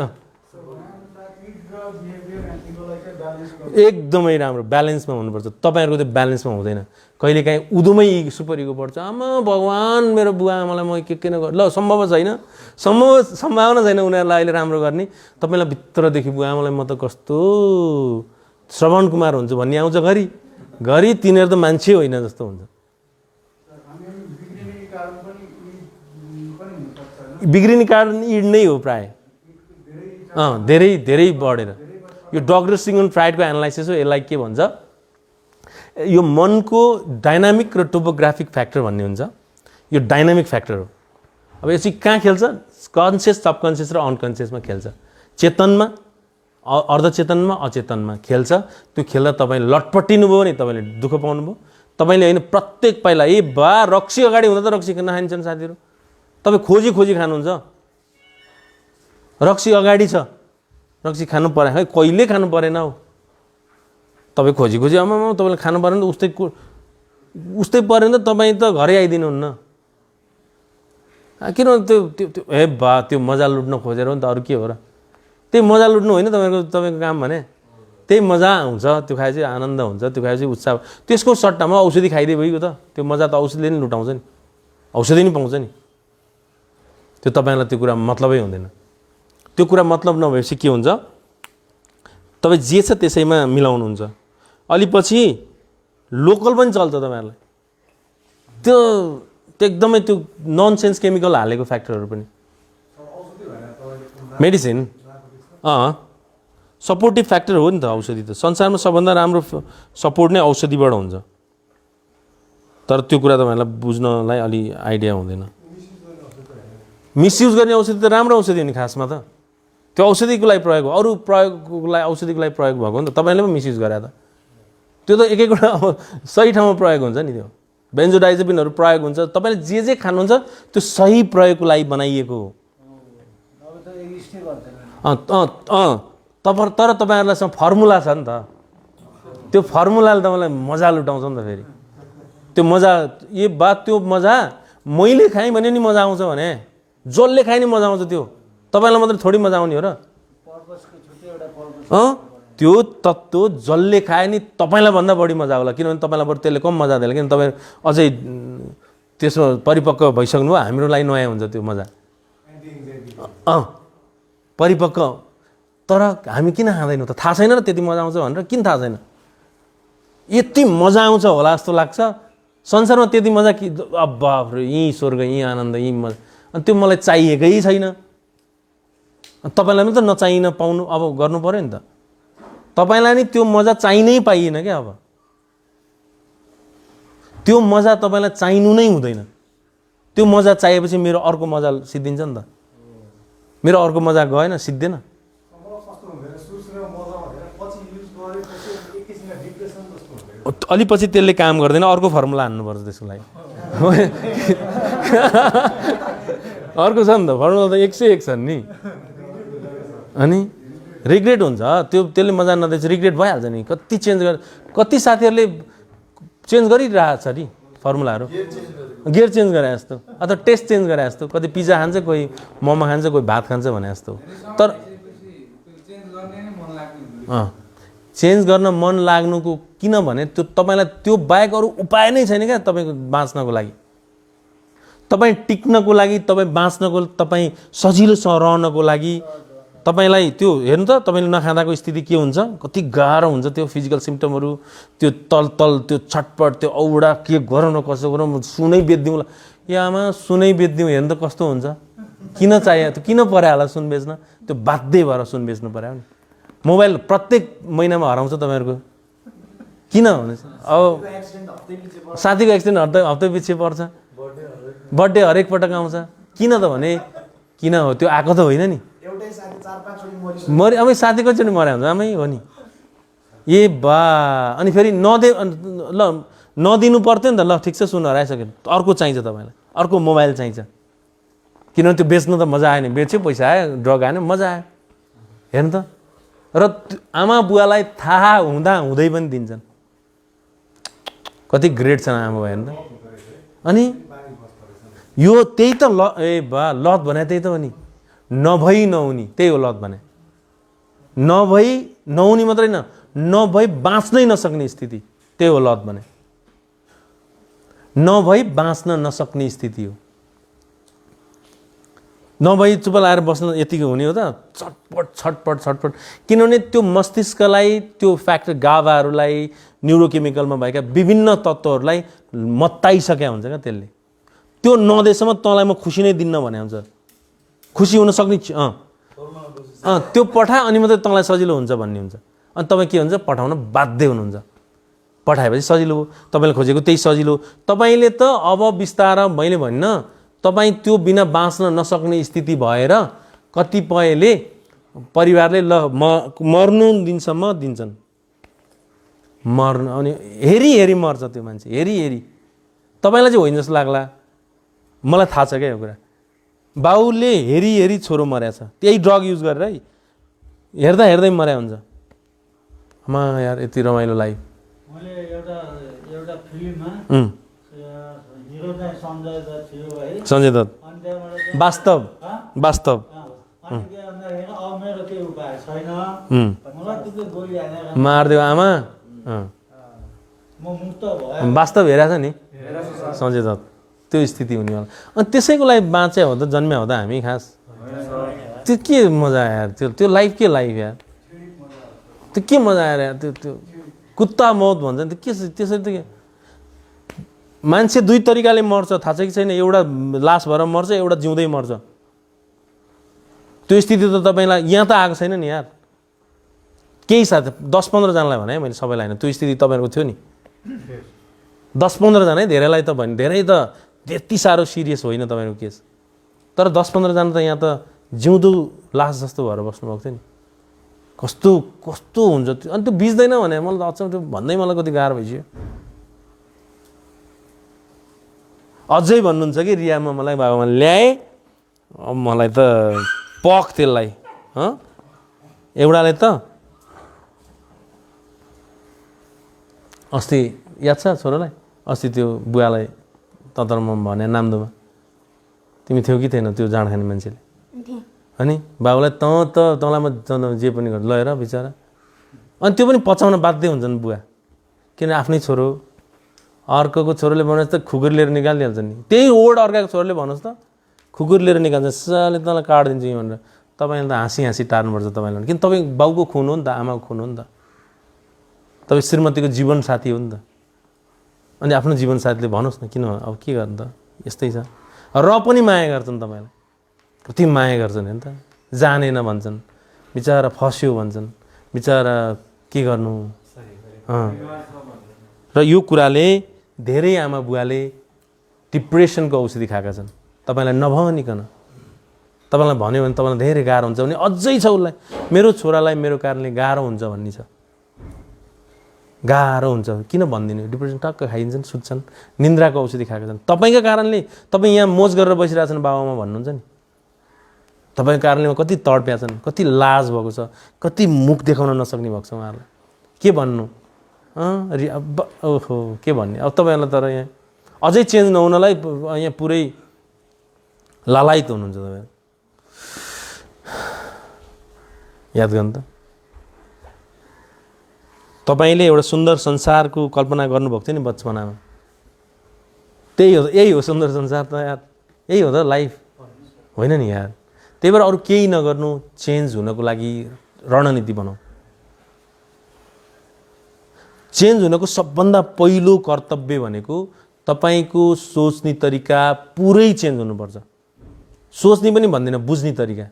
A: एकदमै राम्रो ब्यालेन्समा हुनुपर्छ तपाईँहरूको त्यो ब्यालेन्समा हुँदैन कहिलेकाहीँ उदोमै सुपर इगो बढ्छ आमा भगवान् मेरो बुवा आमालाई म के न ल सम्भव छैन सम्भावना छैन उनीहरूलाई अहिले राम्रो गर्ने तपाईँलाई भित्रदेखि बुवा आमालाई म त कस्तो श्रवण कुमार हुन्छ भन्ने आउँछ घरि तिनीहरू त मान्छे होइन जस्तो हुन्छ बिग्रिने कारण इड नै हो प्राय धेरै बढेर यो डक्टर सिगमन्ड फ्राइडको एनालाइसिस हो यसलाई के भन्छ यो मनको डाइनामिक र टोपोग्राफिक फ्याक्टर भन्ने हुन्छ यो डाइनामिक फ्याक्टर हो अब यसरी कहाँ खेल्छ कन्सियस सबकन्सियस र अनकन्सियसमा खेल्छ, चेतनमा अर्धचेतनमा अचेतनमा खेल्छ। त्यो खेल्दा तपाईँ लटपटिनु भयो भने तपाईँले दुःख पाउनुभयो। तपाईँले होइन प्रत्येक पाइला रक्सी अगाडि हुँदा त रक्सी नखान्छन् साथीहरू, तपाईँ खोजी खोजी खानुहुन्छ। रक्सी अगाडि छ, रक्सी खानु परेन, खै कहिले खानु परेन हौ, तपाईँ खोजी खोजी आमा तपाईँले खानु परेन त उस्तै परेन त तपाईँ त घरै आइदिनुहुन्न। किन त्यो मजा लुट्न खोजेर हो नि त, अरू के हो र? त्यही मजा लुट्नु होइन तपाईँको काम भने, त्यही मजा आउँछ, त्यो खाएपछि आनन्द हुन्छ, त्यो खाएपछि उत्साह। त्यसको सट्टामा औषधि खाइदिए भइगयो त, त्यो मजा त औषधिले नि लुटाउँछ नि, औषधि नि पाउँछ नि। त्यो तपाईँलाई त्यो कुरा मतलबै हुँदैन। त्यो कुरा मतलब नभएपछि के हुन्छ, तपाईँ जे छ त्यसैमा मिलाउनुहुन्छ। अलि पछि लोकल पनि चल्छ तपाईँहरूलाई, त्यो एकदमै त्यो ननसेन्स केमिकल हालेको फ्याक्टरहरू पनि, मेडिसिन सपोर्टिभ फ्याक्टर हो नि त औषधि त। संसारमा सबभन्दा राम्रो सपोर्ट नै औषधिबाट हुन्छ, तर त्यो कुरा तपाईँहरूलाई बुझ्नलाई अलि आइडिया हुँदैन। मिसयुज गर्ने औषधि त राम्रो औषधि हो नि खासमा त, त्यो औषधिको लागि प्रयोग हो, अरू प्रयोगको लागि औषधिको लागि प्रयोग भएको हो नि त, तपाईँले पनि मिसयुज गरे त। त्यो त एक एकवटा सही ठाउँमा प्रयोग हुन्छ नि, त्यो बेन्जोडाइजेपिनहरू प्रयोग हुन्छ, तपाईँले जे खानुहुन्छ त्यो सही प्रयोगको लागि बनाइएको हो। तर तपाईँहरूलाई फर्मुला छ नि त, त्यो फर्मुलाले तपाईँलाई मजा लुटाउँछ नि त। फेरि त्यो मजा त्यो मजा मैले खाएँ भने नि मजा आउँछ भने, जसले खाएँ नि मजा आउँछ, त्यो तपाईँलाई मात्रै थोरै मजा आउने हो र? त्यो तत्त्व जसले खाए नि तपाईँलाई भन्दा बढी मजा होला, किनभने तपाईँलाई बरु त्यसले कम मजा दिएला, किन तपाईँ अझै त्यसमा परिपक्व भइसक्नु भयो। हाम्रो लागि नयाँ हुन्छ त्यो मजा, परिपक्व। तर हामी किन खाँदैनौँ त? थाहा छैन र त्यति मजा आउँछ भनेर, किन थाहा छैन? यति मजा आउँछ होला जस्तो लाग्छ संसारमा, त्यति मजा कि अब यहीँ स्वर्ग, यहीँ आनन्द, यहीँ मजा। अनि त्यो मलाई चाहिएकै छैन। तपाईँलाई पनि त नचाहिन पाउनु अब गर्नु पऱ्यो नि त। तपाईँलाई नि त्यो मजा चाहिनै पाइएन क्या। अब त्यो मजा तपाईँलाई चाहिनु नै हुँदैन। त्यो मजा चाहिएपछि मेरो अर्को मजा सिद्धिन्छ नि त। मेरो अर्को मजा गएन, सिद्धिएन। अलि पछि त्यसले काम गर्दैन, अर्को फर्मुला हान्नुपर्छ त्यसको लागि। अर्को छ नि त फर्मुला, त 101 छन् नि। अनि रिग्रेट हुन्छ, त्यसले मजा नदिएछ रिग्रेट भइहाल्छ नि। कति चेन्ज कति साथीहरूले चेन्ज गरिरहेको छ नि फर्मुलाहरू, गियर चेन्ज गरे जस्तो, अथवा टेस्ट चेन्ज गरे जस्तो। कति पिज्जा खान्छ, कोही मोमो खान्छ, कोही भात खान्छ भने जस्तो। तर चेन्ज गर्न मन लाग्नुको किनभने त्यो तपाईँलाई त्यो बाहेक अरू उपाय नै छैन क्या तपाईँको बाँच्नको लागि। तपाईँ टिक्नको लागि, तपाईँ बाँच्नको, तपाईँ सजिलोसँग रहनको लागि तपाईँलाई त्यो हेर्नु त, तपाईँले नखाँदाको स्थिति के हुन्छ, कति गाह्रो हुन्छ। त्यो फिजिकल सिम्टमहरू, त्यो तल त्यो छटपट, त्यो औडा, के गरौँ न कसो गरौँ, सुनै बेच्दिउँला यामा, सुनै बेच्दिउँ, हेर्नु त कस्तो हुन्छ। किन चाहियो त्यो, किन पर्यो होला सुन बेच्न? त्यो बाध्य भएर सुन बेच्नु पर्यो नि। मोबाइल प्रत्येक महिनामा हराउँछ तपाईँहरूको, किन भने अब साथीको एक्सिडेन्ट हप्ता पछि पर्छ, बर्थडे हरेक पटक आउँछ। किन त भने, किन हो त्यो आएको त होइन नि, अब साथी कतिचोटि मर्या हुन्छ आमै हो नि। अनि फेरि नदिनु पर्थ्यो नि त। ल ठिक छ, सुन हराइसक्यो, अर्को चाहिन्छ तपाईँलाई, अर्को मोबाइल चाहिन्छ। किनभने त्यो बेच्नु त मजा आयो नि, बेच्यो पैसा आयो, ड्रग आएन, मजा आयो। हेर्नु त, र आमा बुवालाई थाहा हुँदै पनि दिन्छन्। कति ग्रेट छन् आमा बुवा, हेर्नु त। अनि यो त्यही त लत भने त्यही त हो नि, नभई नहुने, त्यही हो लत भने। नभई नहुने मात्रै न, नभई बाँच्नै नसक्ने स्थिति, त्यही हो लत भने। नभई बाँच्न नसक्ने स्थिति हो। नभई चुप लाएर बस्न यतिको हुने हो त, छटपट छटपट छटपट। किनभने त्यो मस्तिष्कलाई, त्यो फ्याक्टर गाभाहरूलाई, न्युरोकेमिकलमा भएका विभिन्न तत्त्वहरूलाई मत्ताइसकेका हुन्छ क्या त्यसले। त्यो नदेसम्म तँलाई म खुसी नै दिन्न भने हुन्छ। खुसी हुन सक्ने त्यो पठा, अनि मात्रै तँलाई सजिलो हुन्छ भन्ने हुन्छ। अनि तपाईँ के हुन्छ, पठाउन बाध्य हुनुहुन्छ। पठाएपछि सजिलो हो, तपाईँले खोजेको त्यही सजिलो। तपाईँले त अब बिस्तार, मैले भन्न, तपाईँ त्यो बिना बाँच्न नसक्ने स्थिति भएर कतिपयले परिवारले ल मर्नु दिनसम्म दिन्छन्, मर्नु अनि हेरी मर्छ त्यो मान्छे, हेरी। तपाईँलाई चाहिँ होइन जस्तो लाग्ला, मलाई थाहा छ क्या यो कुरा। बाउले हेरी छोरो मर्या छ, त्यही ड्रग युज गरेर है, हेर्दै मर्या हुन्छ। आमा यार यति रमाइलो लाइफ।
H: मैले एउटा फिल्ममा हिरो चाहिँ सञ्जय दत्त थियो है,
A: सञ्जय दत्त
H: अनि त्यहाँबाट
A: वास्तव
H: अनि के भन्दाखेरि अब मेरो केही उपाय छैन, मलाई त्यो गोली हानेर
A: मारिदेऊ आमा।
H: म मुक्त भयो।
A: वास्तव हेरेको छ नि सञ्जय दत्त, त्यो स्थिति हुनेवाला। अनि त्यसैको लागि बाँचे हो त, जन्म्या हो त हामी खास। त्यो के मजा आयो त्यो लाइफ, के लाइफ यार, त्यो के मजा आएर यार। त्यो कुत्ता मौत भन्छ नि, त्यो के त्यसरी त मान्छे दुई तरिकाले मर्छ, थाहा छ कि छैन? एउटा लास भएर मर्छ, एउटा जिउँदै मर्छ। त्यो स्थिति त तपाईँलाई यहाँ त आएको छैन नि यार। केही साथी 10-15 जनालाई भने मैले सबैलाई होइन, त्यो स्थिति तपाईँहरूको थियो नि। 10-15 जना है, धेरैलाई त भने धेरै त त्यति साह्रो सिरियस होइन तपाईँको केस, तर 10-15 जना त यहाँ त जिउँदो लास जस्तो भएर बस्नुभएको थियो नि। कस्तो हुन्छ त्यो। अनि त्यो बिच्दैन भने मलाई त अचम्म, त्यो भन्दै मलाई कति गाह्रो भइसक्यो। अझै भन्नुहुन्छ कि रियामा मलाई बाबामा ल्याए, अब मलाई त पख त्यसलाई। एउटाले त अस्ति याद छ छोरालाई, अस्ति त्यो बुवालाई ततरमा भने नाम्दोमा, तिमी थियौ कि थिएन त्यो जाँड खाने मान्छेले? अनि बाबुलाई तँलाई म जे पनि गर्छु ल हेर बिचरा। अनि त्यो पनि पचाउन बाध्य हुन्छन् बुवा, किन आफ्नै छोरो। अर्कोको छोरोले भन्नुहोस् त खुकुरी लिएर निकालिदिहाल्छ नि, त्यही वर्ड अर्काको छोरोले भन्नुहोस् त खुकुरी लिएर निकाल्छ, साले तँलाई काटिदिन्छु यहीँ भनेर। तपाईँले त हाँसी टार्नुपर्छ तपाईँलाई, किन तपाईँ बाउको खुन हो नि त, आमाको खुन हो नि त, तपाईँ श्रीमतीको जीवन साथी हो नि त। अनि आफ्नो जीवन साथीले भन्नुहोस् न किन, अब के गर्नु त, यस्तै छ। र पनि माया गर्छन् तपाईँलाई, कति माया गर्छन् हेर्नु त। जानेन भन्छन्, बिचरा फस्यो भन्छन्, बिचरा के गर्नु। र यो कुराले धेरै आमा बुवाले डिप्रेसनको औषधि खाएका छन्, तपाईँलाई नभनिकन। तपाईँलाई भन्यो भने तपाईँलाई धेरै गाह्रो हुन्छ भने अझै छ उसलाई, मेरो छोरालाई मेरो कारणले गाह्रो हुन्छ भन्ने छ, गाह्रो हुन्छ किन भनिदिनु। डिप्रेसन टक्क खाइदिन्छन्, सुत्छन्, निन्द्राको औषधि खाएका छन्। तपाईँको कारणले तपाईँ यहाँ मोज गरेर बसिरहेछन् बाबामा भन्नुहुन्छ नि, तपाईँको कारणले कति तडप्या छन्, कति लाज भएको छ, कति मुख देखाउन नसक्ने भएको छ उहाँहरूलाई। के भन्नु ओहो के भन्ने अब तपाईँहरूलाई। तर यहाँ अझै चेन्ज नहुनलाई यहाँ पुरै लालायित हुनुहुन्छ तपाईँ। याद गर्नु त, तपाईँले एउटा सुन्दर संसारको कल्पना गर्नुभएको थियो नि बचपनामा, यही हो सुन्दर संसार त यार, यही हो त लाइफ होइन नि यार। त्यही भएर अरू केही नगर्नु, चेन्ज हुनको लागि रणनीति बनाऊ। चेन्ज हुनको सबभन्दा पहिलो कर्तव्य भनेको तपाईँको सोच्ने तरिका पुरै चेन्ज हुनुपर्छ। सोच्ने पनि भन्दैन, बुझ्ने तरिका।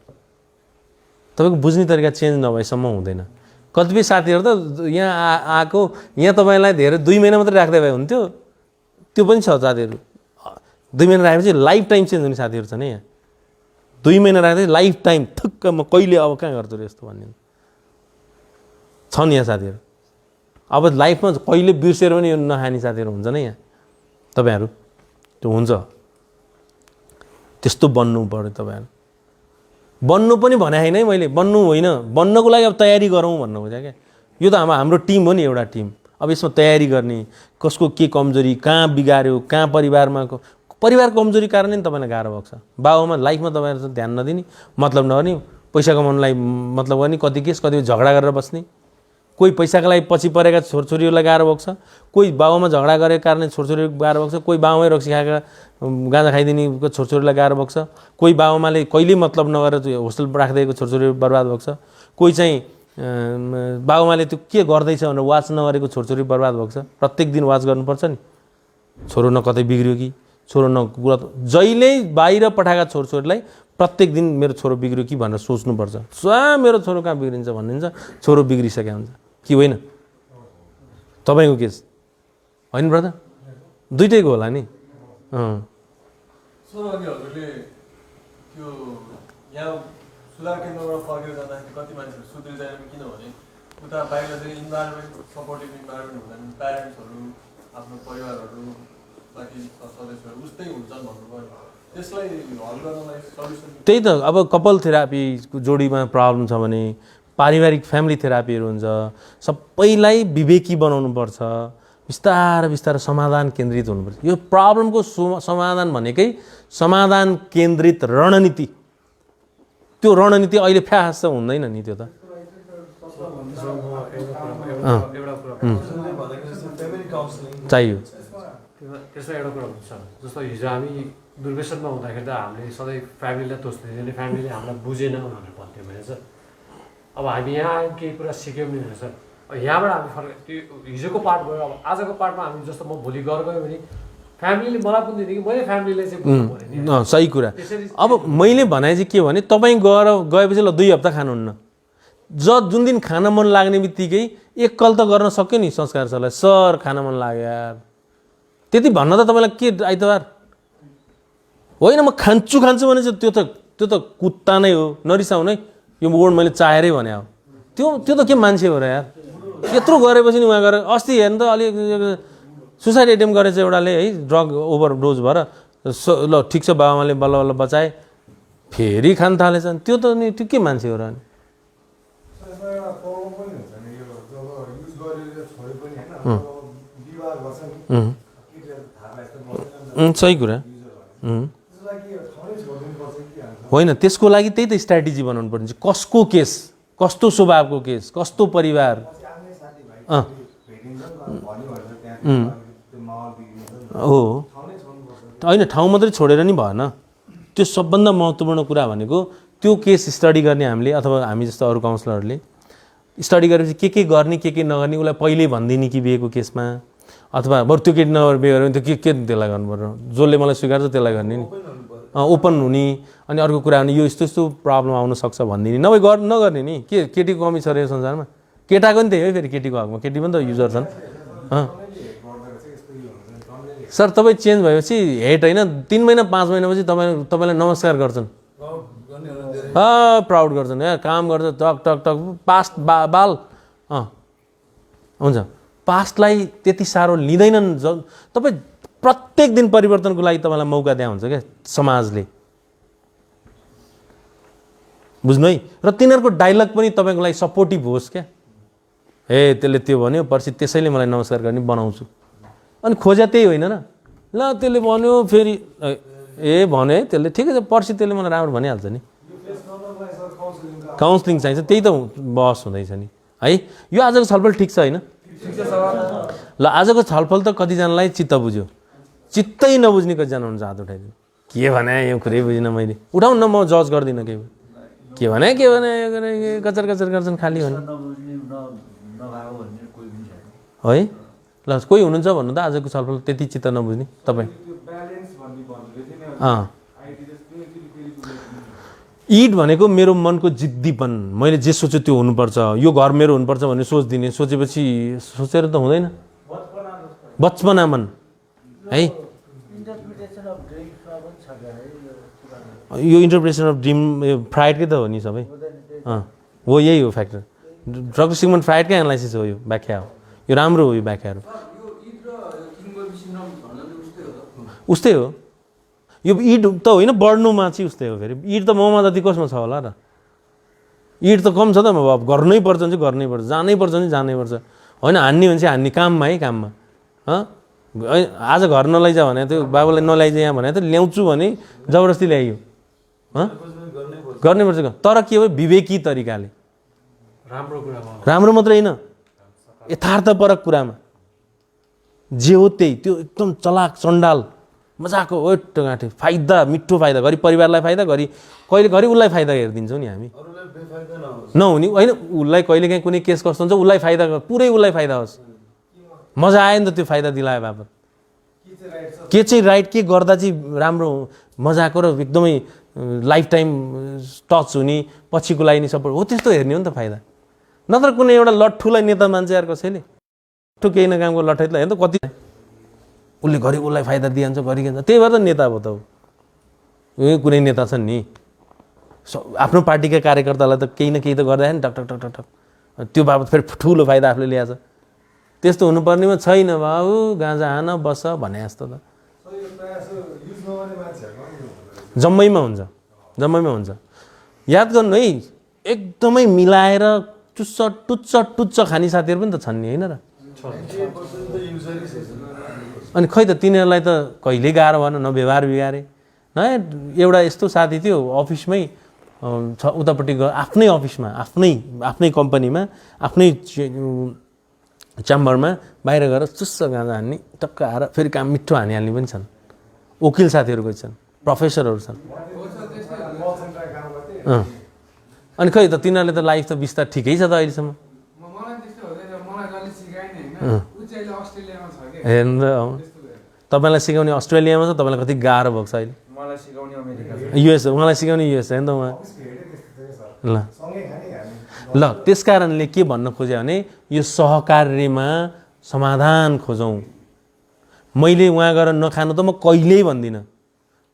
A: तपाईँको बुझ्ने तरिका चेन्ज नभएसम्म हुँदैन। कतिपय साथीहरू त यहाँ आएको, यहाँ तपाईँलाई धेरै 2 महिना मात्रै राख्दै भए हुन्थ्यो, त्यो पनि छ साथीहरू। 2 महिना राखेपछि लाइफ टाइम चेन्ज हुने साथीहरू छन् यहाँ। 2 महिना राख्दै लाइफ टाइम थुक्क म कहिले अब कहाँ गर्छु यस्तो भन्ने छन् यहाँ साथीहरू। अब लाइफमा कहिले बिर्सेर पनि यो नखाने साथीहरू हुन्छ नि यहाँ तपाईँहरू, त्यो हुन्छ। त्यस्तो बन्नु पऱ्यो तपाईँहरू। बन्नु पनि भने होइन है मैले, बन्नु होइन, बन्नको लागि अब तयारी गरौँ भन्नु खोजेँ क्या। यो त हाम्रो टिम हो नि, एउटा टिम। अब यसमा तयारी गर्ने, कसको के कमजोरी, कहाँ बिगाऱ्यो, कहाँ परिवार कमजोरी कारणले नि तपाईँलाई गाह्रो भएको छ। बाबुआमा लाइफमा तपाईँहरू ध्यान नदिने, मतलब नगर्ने, पैसा कमाउनुलाई मतलब गर्ने, कति झगडा गरेर बस्ने। कोही पैसाको लागि पछि परेका छोरछोरीहरूलाई गाह्रो भएको छ, कोही बाबुआमा झगडा गरेको कारणले छोरछोरीहरू गाह्रो भएको छ, कोही बाबुआमै रक्सी खाएका गाँजा खाइदिने छोरछोरीलाई गाह्रो भएको छ, कोही बाबुआमाले कहिले मतलब नगरेर होस्टेल राखिदिएको छोरछोरीहरू बर्बाद भएको छ, कोही चाहिँ बाबुआमाले त्यो के गर्दैछ भनेर वाच नगरेको छोरछोरी बर्बाद भएको छ। प्रत्येक दिन वाच गर्नुपर्छ नि, छोरो न कतै बिग्रियो कि, छोरो न कुरा जहिले बाहिर पठाएका छोरछोरीलाई प्रत्येक दिन मेरो छोरो बिग्रियो कि भनेर सोच्नुपर्छ। मेरो छोरो कहाँ बिग्रिन्छ भनिन्छ, छोरो बिग्रिसकेको हुन्छ कि होइन। तपाईँको केस होइन ब्रदर, दुइटैको होला नि।
B: सर अघि हजुरले त्यो यहाँ सुधार केन्द्रबाट फर्केर जाँदाखेरि कति मान्छेहरू सुध्रिँदैनन् किनभने उता बाहिर चाहिँ इन्भाइरोमेन्ट सपोर्टिभ इन्भाइरोमेन्ट हुँदैन प्यारेन्ट्सहरू आफ्नो परिवारहरू बाँकी सदस्यहरू उस्तै हुन्छन् भन्नुभयो त्यसलाई हल गर्नलाई सल्युसन
A: त्यही त अब कपल थेरापी जोडीमा प्रब्लम छ भने पारिवारिक फ्यामिली थेरापीहरू हुन्छ सबैलाई विवेकी बनाउनुपर्छ बिस्तारै बिस्तारै समाधान केन्द्रित हुनुपर्छ यो प्रब्लमको समाधान भनेकै समाधान केन्द्रित रणनीति त्यो रणनीति अहिले फ्यास त हुँदैन नि त्यो त चाहियो
I: त्यसमा एउटा कुरा हुन्छ जस्तो हिजो हामी दुर्व्यसनमा हुँदाखेरि त हामीले सधैँ फ्यामिलीलाई तोस्दैन फ्यामिलीले हामीलाई बुझेन भनेर भन्थ्यो भने चाहिँ अब हामी यहाँ आयौँ केही कुरा सिक्यौँ नि भनेर यहाँबाट हामी फर्क त्यो हिजोको पार्ट भयो अब आजको पार्टमा हामी जस्तो म भोलि घर गयो भने फ्यामिलीले मलाई पनि दिन्थ्यो कि मैले फ्यामिलीलाई चाहिँ
A: सही कुरा अब मैले भने चाहिँ के भने तपाईँ गएपछि ल 2 हप्ता खानुहुन्न जुन दिन खान मन लाग्ने बित्तिकै एकल त गर्न सक्यो नि संस्कार सरलाई सर खान मन लाग्यो यार त्यति भन्न त तपाईँलाई के आइतबार होइन म खान्छु भने चाहिँ त्यो त कुत्ता नै हो नरिसाउनु है यो वर्ड मैले चाहेरै भने हो त्यो त के मान्छे हो र यार यत्रो गरेपछि नि उहाँ गएर अस्ति हेर्नु त अलिक सुसाइड एटेम्प गरेछ एउटाले है ड्रग ओभरडोज भएर ल ठिक छ बाबामाले बल्ल बल्ल बचाए फेरि खान थालेछन् त्यो त नि त्यो के मान्छे हो र अनि सही कुरा होइन त्यसको लागि त्यही त स्ट्राटेजी बनाउनु पर्छ कसको केस कस्तो स्वभावको केस कस्तो परिवार हो होइन ठाउँ मात्रै छोडेर नि भएन त्यो सबभन्दा महत्त्वपूर्ण कुरा भनेको त्यो केस स्टडी गर्ने हामीले अथवा हामी जस्तो अरू काउन्सिलरहरूले स्टडी गरेपछि के गर्ने के नगर्ने उसलाई पहिल्यै भनिदिने कि बिहेको केसमा अथवा बरु त्यो केटी नगर बिहे गऱ्यो भने त्यो के त्यसलाई गर्नु पर्यो जसले मलाई स्वीकार्छ त्यसलाई गर्ने नि ओपन हुने अनि अर्को कुरा भने यो यस्तो यस्तो प्रब्लम आउन सक्छ भनिदिने नभए नगर्ने नि के केटीको कमी छ र यो संसारमा केटाको नि त्यही हो फेरि केटीको हकमा केटी पनि त युजर छन् सर तपाईँ चेन्ज भएपछि हेट होइन 3 महिना 5 महिनापछि तपाईँलाई नमस्कार गर्छन् प्राउड गर्छन् ए काम गर्छ टक टक टक पास्ट बाल हुन्छ पास्टलाई त्यति साह्रो लिँदैनन् तपाईँ प्रत्येक दिन परिवर्तनको लागि तपाईँलाई मौका दिया हुन्छ क्या समाजले बुझ्नु है र तिनीहरूको डायलग पनि तपाईँको लागि सपोर्टिभ होस् क्या ए त्यसले त्यो भन्यो पर्सि त्यसैले मलाई नमस्कार गर्ने बनाउँछु अनि खोज्या त्यही होइन र ल त्यसले भन्यो फेरि ए भन्यो है त्यसले ठिकै छ पर्सि त्यसले मलाई राम्रो भनिहाल्छ नि काउन्सिलिङ चाहिन्छ त्यही त बहस हुँदैछ नि है यो आजको छलफल ठिक छ होइन ल आजको छलफल त कतिजनालाई चित्त बुझ्यो चित्तै नबुझ्ने कतिजना हुन्छ हात उठाइदिनु के भने यो कुरै बुझिनँ मैले उठाउनु न म जज गर्दिनँ के भने कचर कचर गर्छन् खाली भने है ल कोही हुनुहुन्छ भन्नु त आजको छलफल त्यति चित्त नबुझ्ने तपाईँ इड भनेको मेरो मनको जिद्दीपन मैले जे सोच्यो त्यो हुनुपर्छ यो घर मेरो हुनुपर्छ भन्ने सोचिदिने सोचेपछि सोचेर त हुँदैन बचपनामन है यो इन्टरप्रिटेसन अफ ड्रिम फ्राइडकै त हो नि सबै हो यही हो फ्याक्टर डक्टर सिगमन्ड फ्राइडकै एनालाइसिस हो यो व्याख्या हो यो राम्रो हो यो व्याख्याहरू उस्तै हो यो इड त होइन बढ्नुमा चाहिँ उस्तै हो फेरि इड त ममा जति कसमा छ होला र इड त कम छ त अब गर्नै पर्छ भने चाहिँ गर्नै पर्छ जानै पर्छ भने जानै पर्छ होइन हान्ने भने चाहिँ हान्ने काममा है काममा आज घर नलैजा भने त्यो बाबुलाई नलैजा यहाँ भने त ल्याउँछु भने जबरजस्ती ल्याइयो गर्नै पर्छ तर के हो विवेकी तरिकाले राम्रो मात्रै होइन यथार्थपरक कुरामा जे हो त्यही त्यो एकदम चलाक चण्डाल मजाको ओट गाँठे फाइदा मिठो फाइदा घरि परिवारलाई फाइदा घरि कहिले घरि उसलाई फाइदा हेरिदिन्छौँ नि हामी नहुने होइन उसलाई कहिले काहीँ कुनै केस कस्तो हुन्छ उसलाई फाइदा पुरै उसलाई फाइदा होस् मजा आयो नि त त्यो फाइदा दिलायो बापत के चाहिँ राइट के गर्दा चाहिँ राम्रो मजाको र एकदमै लाइफ टाइम टच हुने पछिको लागि नि सपोर्ट हो त्यस्तो हेर्ने हो नि त फाइदा नत्र कुनै एउटा लट्ठुलाई नेता मान्छ यार कसैले लट्ठु केही न कामको लट्ठैलाई हेर्नु त कति उसले घरि उसलाई फाइदा दिइहाल्छ गरिहाल्छ त्यही भएर त नेता हो त कुनै नेता छन् नि आफ्नो पार्टीका कार्यकर्तालाई त केही न केही त गर्दैन टक टक टक टक टक त्यो बाबत फेरि ठुलो फाइदा आफूले ल्याएछ त्यस्तो हुनुपर्नेमा छैन बाबु गाँजा हान बस भने जस्तो त जम्मैमा हुन्छ याद गर्नु है एकदमै मिलाएर टुच्च खाने साथीहरू पनि त छन् नि होइन र अनि खै त तिनीहरूलाई त कहिल्यै गाह्रो भएन न व्यवहार बिगारे न एउटा यस्तो साथी थियो अफिसमै उतापट्टि आफ्नै अफिसमा आफ्नै कम्पनीमा आफ्नै च्याम्बरमा बाहिर गएर चुस्स गाँजा हान्ने टक्क आएर फेरि काम मिठो हानिहाल्ने पनि छन् वकिल साथीहरू पनि छन् प्रोफेसरहरू छन् अनि खै त तिनीहरूले त लाइफ त बिस्तार ठिकै छ त अहिलेसम्म हेर्नु त तपाईँलाई सिकाउने अस्ट्रेलियामा छ तपाईँलाई कति गाह्रो भएको छ अहिले युएस उहाँलाई सिकाउने युएस होइन त उहाँ ल त्यस कारणले के भन्न खोजेँ भने यो सहकार्यमा समाधान खोजौँ मैले उहाँ गएर नखानु त म कहिल्यै भन्दिनँ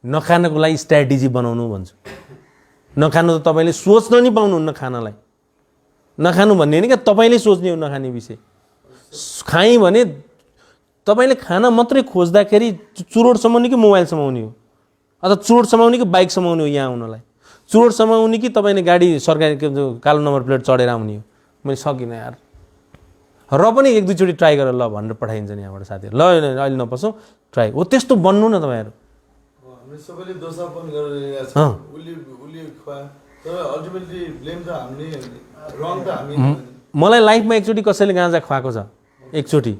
A: नखानको लागि स्ट्राटेजी बनाउनु भन्छु नखानु त तपाईँले सोच्न नि पाउनुहुन्न खानालाई नखानु भन्ने होइन क्या तपाईँले सोच्ने हो नखाने विषय खाएँ भने तपाईँले खाना मात्रै खोज्दाखेरि चुरोट समाउने कि मोबाइल समाउने हो अथवा चुरोट समाउने कि बाइक समाउने हो यहाँ आउनलाई चुरोट समाउने कि तपाईँले गाडी सरकारी कालो नम्बर प्लेट चढेर आउने हो मैले सकिनँ यार र पनि एक दुईचोटि ट्राई गरेर ल भनेर पठाइन्छ नि यहाँबाट साथीहरू ल अहिले नपसौँ ट्राई हो त्यस्तो बन्नु न तपाईँहरू
E: सबैले दोषारोपण गरेर अल्टिमेटली ब्लेम त हामीले रङ त हामी
A: मलाई लाइफमा एकचोटि कसैले गाँजा खुवाएको छ एकचोटि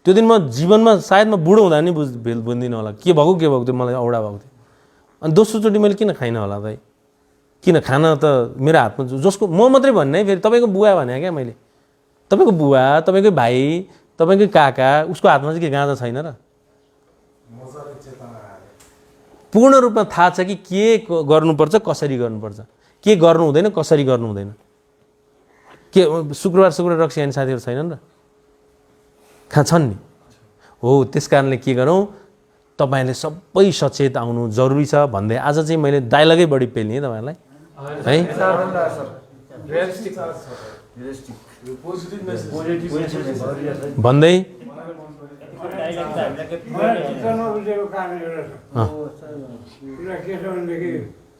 A: त्यो दिन म जीवनमा सायद म बुढो हुँदा नि बुझ्दिनँ होला के भएको त्यो मलाई औडा भएको थियो अनि दोस्रोचोटि मैले किन खाइनँ होला त किन खाना त मेरो हातमा जसको म मात्रै भन्ने है फेरि तपाईँको बुवा भने क्या मैले तपाईँको बुवा तपाईँकै भाइ तपाईँकै काका उसको हातमा चाहिँ के गाँजा छैन र पूर्ण रूपमा थाहा छ कि के गर्नुपर्छ कसरी गर्नुपर्छ के गर्नु हुँदैन कसरी गर्नु हुँदैन के शुक्रबार रक्सी खाने साथीहरू छैनन् र छन् नि हो त्यस कारणले के गरौँ तपाईँहरूले सबै सचेत आउनु जरुरी छ भन्दै आज चाहिँ मैले डायलगै बढी पेल्ने तपाईँहरूलाई है भन्दै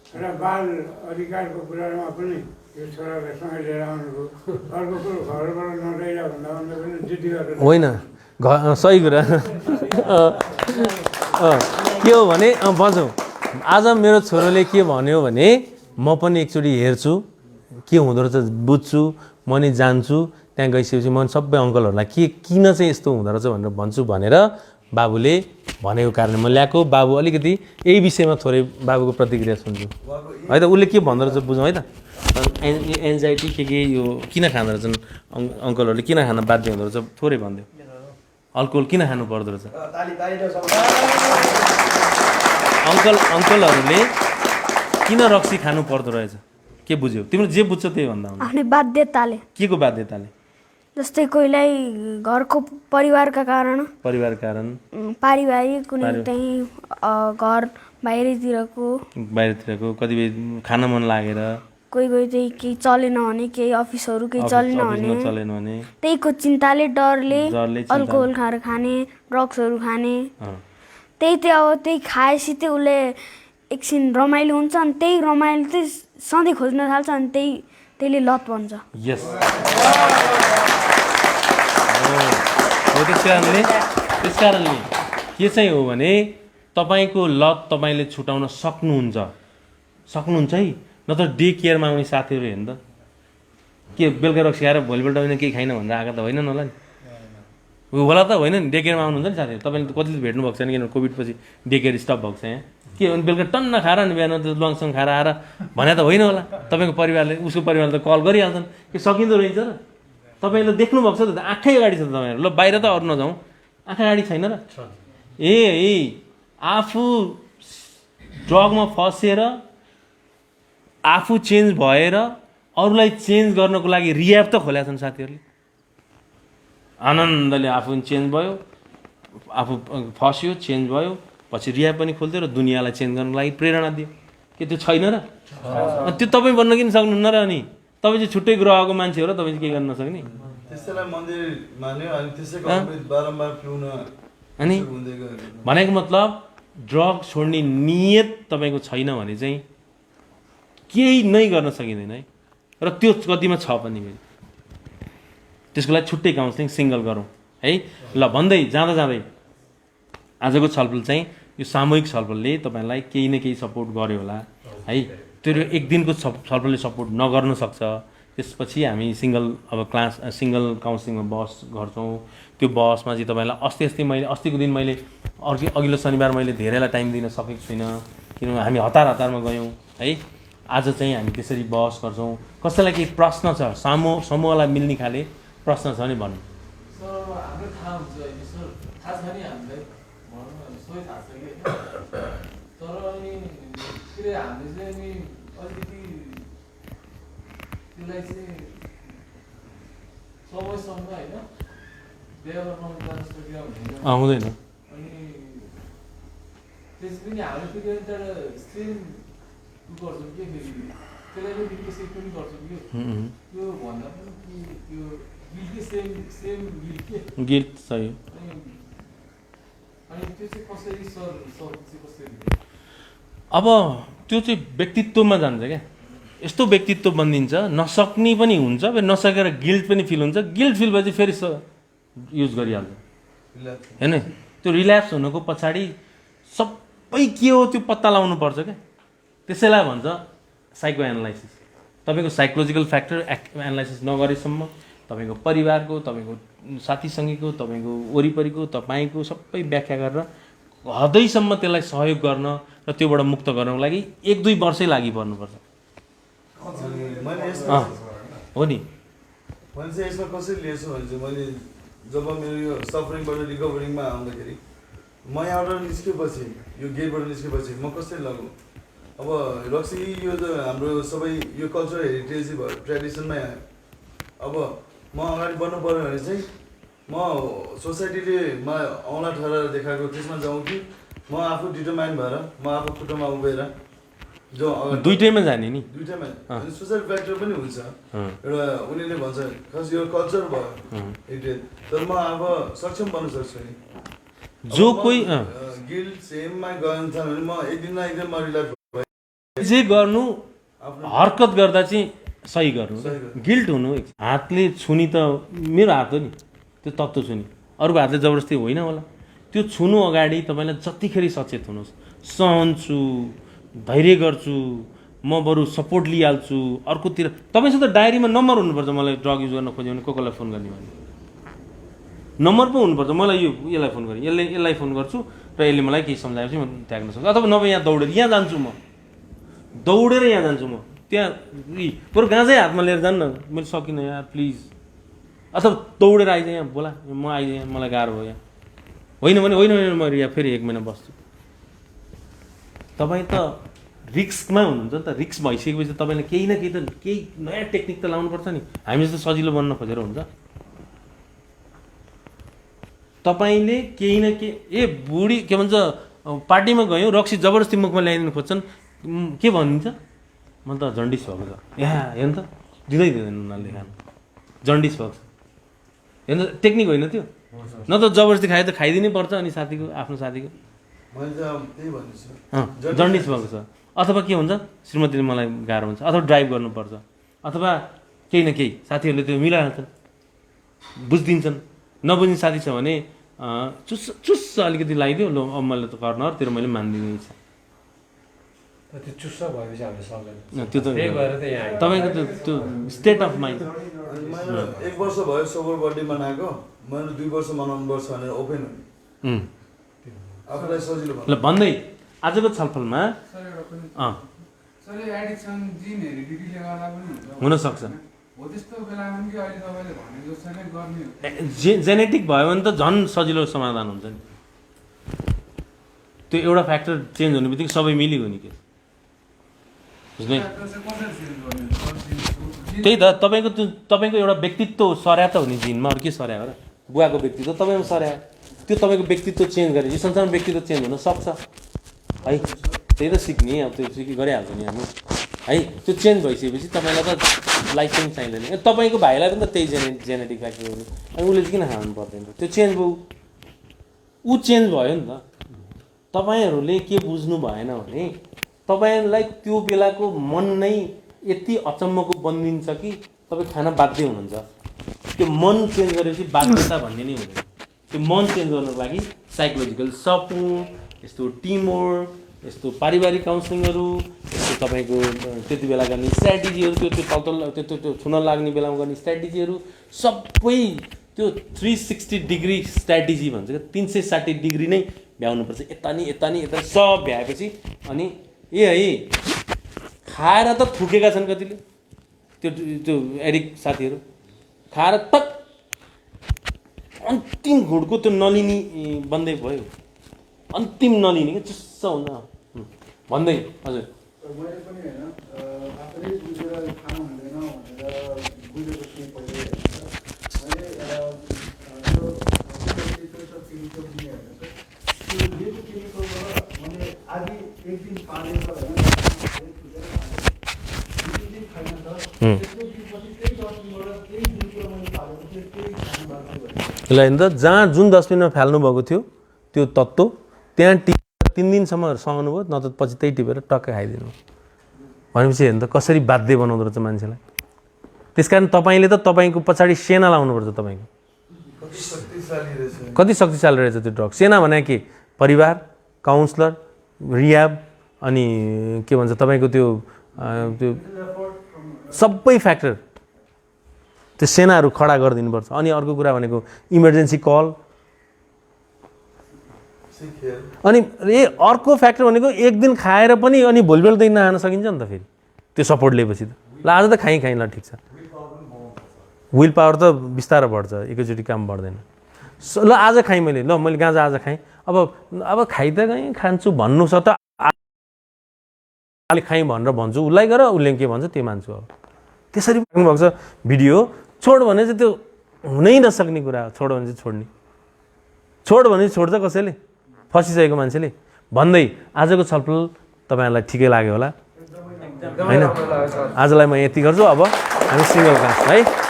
J: एउटा बाल अधिकारको कुरामा पनि यो छोरालाई सँगै लिएर आउनुको अर्को कुरो घरबाट नडैरा भन्दा पनि जिद्दी गरेर
A: होइन सही कुरा के हो भने बजौँ आज मेरो छोरोले के भन्यो भने म पनि एकचोटि हेर्छु के हुँदो रहेछ बुझ्छु म नि जान्छु त्यहाँ गइसकेपछि म सबै अङ्कलहरूलाई किन चाहिँ यस्तो हुँदो रहेछ भनेर भन्छु भनेर बाबुले भनेको कारणले म ल्याएको बाबु अलिकति यही विषयमा थोरै बाबुको प्रतिक्रिया सुन्छु है त उसले के भन्दो रहेछ बुझौँ है त एन्जाइटी के यो किन खाँदो रहेछन् अङ्कलहरूले किन खान बाध्य हुँदो रहेछ थोरै भनिदियो अल्कोहल किन खानु पर्दो रहेछ अङ्कलहरूले किन रक्सी खानु पर्दो रहेछ के बुझ्यौ तिम्रो जे बुझ्छ त्यही भन्दा
K: आफ्नै बाध्यताले
A: के को बाध्यताले
K: जस्तै कोहीलाई घरको परिवारका कारण पारिवारिक कुनै चाहिँ घर बाहिरतिरको
A: कतिपय खान मन लागेर
K: कोही चाहिँ केही चलेन भने केही अफिसहरू केही चलेन भने त्यहीको चिन्ताले डरले अल्कोहल खाने ड्रग्सहरू खाने त्यही अब त्यही खाएपछि चाहिँ उसले एकछिन रमाइलो हुन्छ अनि त्यही रमाइलो चाहिँ सधैँ खोज्न थाल्छ अनि त्यहीले लत बन्छ
A: त्यस कारणले के चाहिँ हो भने तपाईँको लत तपाईँले छुटाउन सक्नुहुन्छ है नत्र डे केयरमा आउने साथीहरू हेर्नु त के बेलुका रक्सी खाएर भोलिपल्ट होइन केही खाइन भनेर आएको त होइन होला नि होला त होइन नि डे केयरमा आउनुहुन्छ नि साथीहरू तपाईँले कतिले भेट्नु भएको छैन किनभने कोभिड पछि डे केयर स्टप भएको छ यहाँ के भने बेलुका टन्न खाएर अनि बिहान त्यो लङसङ खाएर आएर भने त होइन होला तपाईँको परिवारले उसको परिवारले त कल गरिहाल्छन् के सकिँदो रहेछ र तपाईँले देख्नु भएको छ त आँखै अगाडि छ त तपाईँहरू ल बाहिर त अरू नजाउँ आँखा अगाडि छैन र आफू ड्रगमा फसेर आफू चेन्ज भएर अरूलाई चेन्ज गर्नको लागि रियाप त खोलेका छन् साथीहरूले आनन्दले आफू चेन्ज भयो आफू फस्यो चेन्ज भयो पछि रिहाब पनि खोल्थ्यो र दुनियाँलाई चेन्ज गर्नको लागि प्रेरणा दियो। के त्यो छैन र? त्यो तपाईँ बन्न किन सक्नुहुन्न र? अनि तपाईँ चाहिँ छुट्टै ग्रहको मान्छे हो र तपाईँ चाहिँ के गर्न नसक्ने?
E: त्यसैलाई मन्दिर मान्यो अनि त्यसैको अमृत बारम्बार पिउन
A: अनि भनेको मतलब ड्रग छोड्ने नियत तपाईँको छैन भने चाहिँ केही नै गर्न सकिँदैन है। र त्यो गतिमा छ पनि फेरि त्यसको लागि छुट्टै काउन्सिलिङ सिङ्गल गरौँ है। ल भन्दै जाँदा जाँदै आजको छलफल चाहिँ यो सामूहिक छलफलले तपाईँलाई केही न केही सपोर्ट गर्यो होला है। त्यो एक दिनको छलफलले सपोर्ट नगर्न सक्छ। त्यसपछि हामी सिङ्गल काउन्सिलिङमा बहस गर्छौँ। त्यो बहसमा चाहिँ तपाईँलाई अस्तिको दिन मैले अघिल्लो शनिबार मैले धेरैलाई टाइम दिन सकेको छुइनँ किनभने हामी हतारमा गयौँ है। आज चाहिँ हामी त्यसरी बहस गर्छौँ। कसैलाई केही प्रश्न छ समूहलाई मिल्ने खाले प्रश्न छ भने भन्नु।
F: सर हाम्रो थाहा हुन्छ होइन सर, थाहा छ नि हामीलाई भनौँ न सबै थाहा छ कि तर अनि के अरे हामीले चाहिँ अनि अलिकति त्यसलाई चाहिँ समयसम्म होइन बिहा गर्न जान सकियो हुँदैन
A: हुँदैन।
F: अनि त्यसै पनि हामीले फेरि एउटा सेम गर्छौँ कि फेरि त्यसलाई पनि रिक्वेस्ट पनि गर्छौँ कि त्यो भन्दा पनि कि त्यो सेम
A: गिल्ट सही।
F: अनि त्यो चाहिँ कसरी सर कसरी
A: अब त्यो चाहिँ व्यक्तित्वमा जान्छ क्या। यस्तो व्यक्तित्व बनिन्छ नसक्ने पनि हुन्छ, नसकेर गिल्ट पनि फिल हुन्छ। गिल्ट फिल भएपछि फेरि युज गरिहाल्छ होइन। त्यो रिल्याप्स हुनुको पछाडि सबै के हो त्यो पत्ता लगाउनु पर्छ क्या। त्यसैलाई भन्छ साइको एनालाइसिस। तपाईँको साइकोलोजिकल फ्याक्टर एनालाइसिस नगरेसम्म तपाईँको परिवारको, तपाईँको साथीसँगीको, तपाईँको वरिपरिको, तपाईँको सबै व्याख्या गरेर हदैसम्म त्यसलाई सहयोग गर्न र त्योबाट मुक्त गर्नको लागि 1-2 वर्षै लागि पर्नुपर्छ। हो नि
E: मैले चाहिँ यसमा कसरी लिएछु भने चाहिँ मैले जब मेरो यो सफरिङबाट रिकभरिङमा आउँदाखेरि म यहाँबाट निस्केपछि यो गेटबाट निस्केपछि म कसरी लगौँ। अब रक्सी यो त हाम्रो सबै यो कल्चरल हेरिटेज भयो, ट्रेडिसनमै आयो। अब म अगाडि बढ्नु पऱ्यो भने चाहिँ म सोसाइटीले मलाई औँला ठहराएर देखाएको त्यसमा जाउँ कि म आफू डिटरमाइन भएर म आफू खुट्टामा उभिएर जो
A: दुइटैमा जाने नि।
E: दुइटैमा अनि सोसल फ्याक्टर पनि हुन्छ एउटा। उनीहरूले भन्छ खास यो कल्चर भयो हेरिटेज, तर म अब सक्षम बन्न सक्छु नि।
A: जो कोही
E: गिल्ट सेममा गयो भने म एक दिन न एक दिन म रिल्याक्स
A: जे गर्नु हरकत गर्दा चाहिँ सही गर्नु। गिल्ट हुनु हातले छुनी त मेरो हात हो नि, त्यो तत्त्व छुनी, अरूको हातले जबरजस्ती होइन होला। त्यो छुनु अगाडि तपाईँलाई जतिखेर सचेत हुनुहोस्, सहन्छु, धैर्य गर्छु, म बरु सपोर्ट लिइहाल्छु। अर्कोतिर तपाईँसित डायरीमा नम्बर हुनुपर्छ। मलाई ड्रग युज गर्न खोज्यो भने कसलाई फोन गर्ने भने नम्बर पो हुनुपर्छ। मलाई यसलाई फोन गरेँ, यसलाई फोन गर्छु र यसले मलाई केही सम्झाएपछि म त्याग्न सक्छु। अथवा नभए यहाँ यहाँ जान्छु, म दौडेर यहाँ जान्छु। म त्यहाँ बरु गाँजै हातमा लिएर जान्न, मैले सकिनँ यार प्लिज। अथवा दौडेर आइज यहाँ, बोला म आइज यहाँ, मलाई गाह्रो भयो यहाँ। होइन भने म यहाँ फेरि 1 महिना बस्छु। तपाईँ त रिस्कमा हुनुहुन्छ नि त। रिस्क भइसकेपछि तपाईँले केही न केही नयाँ टेक्निक त लाउनुपर्छ नि। हामी जस्तो सजिलो बन्न खोजेर हुन्छ? तपाईँले केही न केही बुढी के भन्छ पार्टीमा गयौँ, रक्सी जबरजस्ती मुखमा ल्याइदिनु खोज्छन्, के भनिन्छ? म त जन्डिस भएको छ हेर्नु त, दिँदैन उनीहरूले खानु, जन्डिस भएको छ हेर्नु। टेक्निक होइन त्यो, न त जबरजस्ती खायो त खाइदिनै पर्छ। अनि आफ्नो साथीको जन्डिस भएको छ, अथवा के हुन्छ श्रीमतीले मलाई गाह्रो हुन्छ, अथवा ड्राइभ गर्नुपर्छ, अथवा केही न केही साथीहरूले त्यो मिलाइहाल्छन्, बुझिदिन्छन्। नबुझ्ने साथी छ भने चुस्स अलिकति लगाइदियो, ल अब मैले त कर्नरतिर मैले मानिदिने इच्छा।
I: त्यो चुस्स भएपछि हामीले सक्दैन।
A: त्यो त तपाईँको त्यो स्टेट अफ माइन्ड।
E: 1 वर्ष भयो सोबर बर्थडे मनाएको, मैले 2 वर्ष मनाउनु पर्छ भनेर ओपन हुने आफूलाई सजिलो भयो।
A: ल भन्दै आजको छलफलमा हुनसक्छ जेनेटिक भयो भने त झन् सजिलो समाधान हुन्छ नि। त्यो एउटा फ्याक्टर चेन्ज हुने बित्तिकै सबै मिलिगयो नि। के बुझ्ने त्यही त तपाईँको एउटा व्यक्तित्व सर्या त हुने जिनमा, अरू के सर्या हो र? बुवाको व्यक्तित्व तपाईँमा सर्या, त्यो तपाईँको व्यक्तित्व चेन्ज गरे यो संसारमा व्यक्तित्व चेन्ज हुन सक्छ है। त्यही त सिक्ने अब त्यो गरिहाल्छ नि हामी है। त्यो चेन्ज भइसकेपछि तपाईँलाई त लाइफ टाइम चाहिँदैन। तपाईँको भाइलाई पनि त त्यही जेनेटिक फ्याक्टर हो अनि उसले चाहिँ किन खानु पर्दैन त्यो चेन्ज भयो ऊ चेन्ज भयो नि त। तपाईँहरूले के बुझ्नु भएन भने तपाईँलाई त्यो बेलाको मन नै यति अचम्मको बनिन्छ कि तपाईँ खान बाध्य हुनुहुन्छ। त्यो मन चेन्ज गरेपछि बाध्यता भन्ने नै हुँदैन। त्यो मन चेन्ज गर्नको लागि साइकोलोजिकल सपोर्ट, यस्तो टिमवर्क, यस्तो पारिवारिक काउन्सिलिङहरू, यस्तो तपाईँको त्यति बेला गर्ने स्ट्राटेजीहरू, त्यो छुन लाग्ने बेलामा गर्ने स्ट्राटेजीहरू सबै त्यो 360 डिग्री स्ट्राटेजी भन्छ क्या 360 डिग्री नै भ्याउनुपर्छ। यता नि सब भ्याएपछि अनि है खाएर त थुकेका छन् कतिले त्यो एडिक साथीहरू खाएर टक अन्तिम घुँडको त्यो नलिनी बन्दै भयो। अन्तिम नलिनी क्या चुस्स हुन भन्दै हजुर
J: मैले पनि होइन आफैले बुझेर खानु हुँदैन भनेर बुझेपछि पहिले मैले आधी एक दिन पालेर
A: होइन त जहाँ जुन डस्टबिनमा फाल्नुभएको थियो त्यो तत्त्व त्यहाँ 3 दिनसम्म सहनु भयो न त पछि त्यही टिपेर टक्कै खाइदिनु भनेपछि हेर्नु त कसरी बाध्य बनाउँदो रहेछ मान्छेलाई। त्यस कारण तपाईँले त तपाईँको पछाडि सेना लाउनुपर्छ। तपाईँको कति शक्तिशाली रहेछ त्यो ड्रग। सेना भने के परिवार, काउन्सलर, रिह्याब अनि के भन्छ तपाईँको त्यो सबै फ्याक्टर त्यो सेनाहरू खडा गरिदिनुपर्छ। अनि अर्को कुरा भनेको इमर्जेन्सी कल। अनि अर्को फ्याक्टर भनेको एक दिन खाएर पनि अनि भोलिपल्टदेखि नखान सकिन्छ नि त फेरि त्यो सपोर्ट लिएपछि त। ल आज त खाइ ल ठिक छ। विल पावर त बिस्तारै बढ्छ एकैचोटि काम बढ्दैन। ल आज खाएँ मैले गाँजा आज खाएँ अब खाइ त गएँ खान्छु भन्नु छ त अहिले खाएँ भनेर भन्छु उसलाई गर उसले के भन्छ त्यो मान्छु। अब त्यसरी भएको छ भिडियो। छोड भने चाहिँ त्यो हुनै नसक्ने कुरा हो। छोड भने चाहिँ छोड्ने छोड भने छोड्छ कसैले फसिसकेको मान्छेले भन्दै आजको छलफल तपाईँहरूलाई ठिकै लाग्यो होला होइन। आजलाई म यति गर्छु। अब हामी सिङ्गल कास्ट है।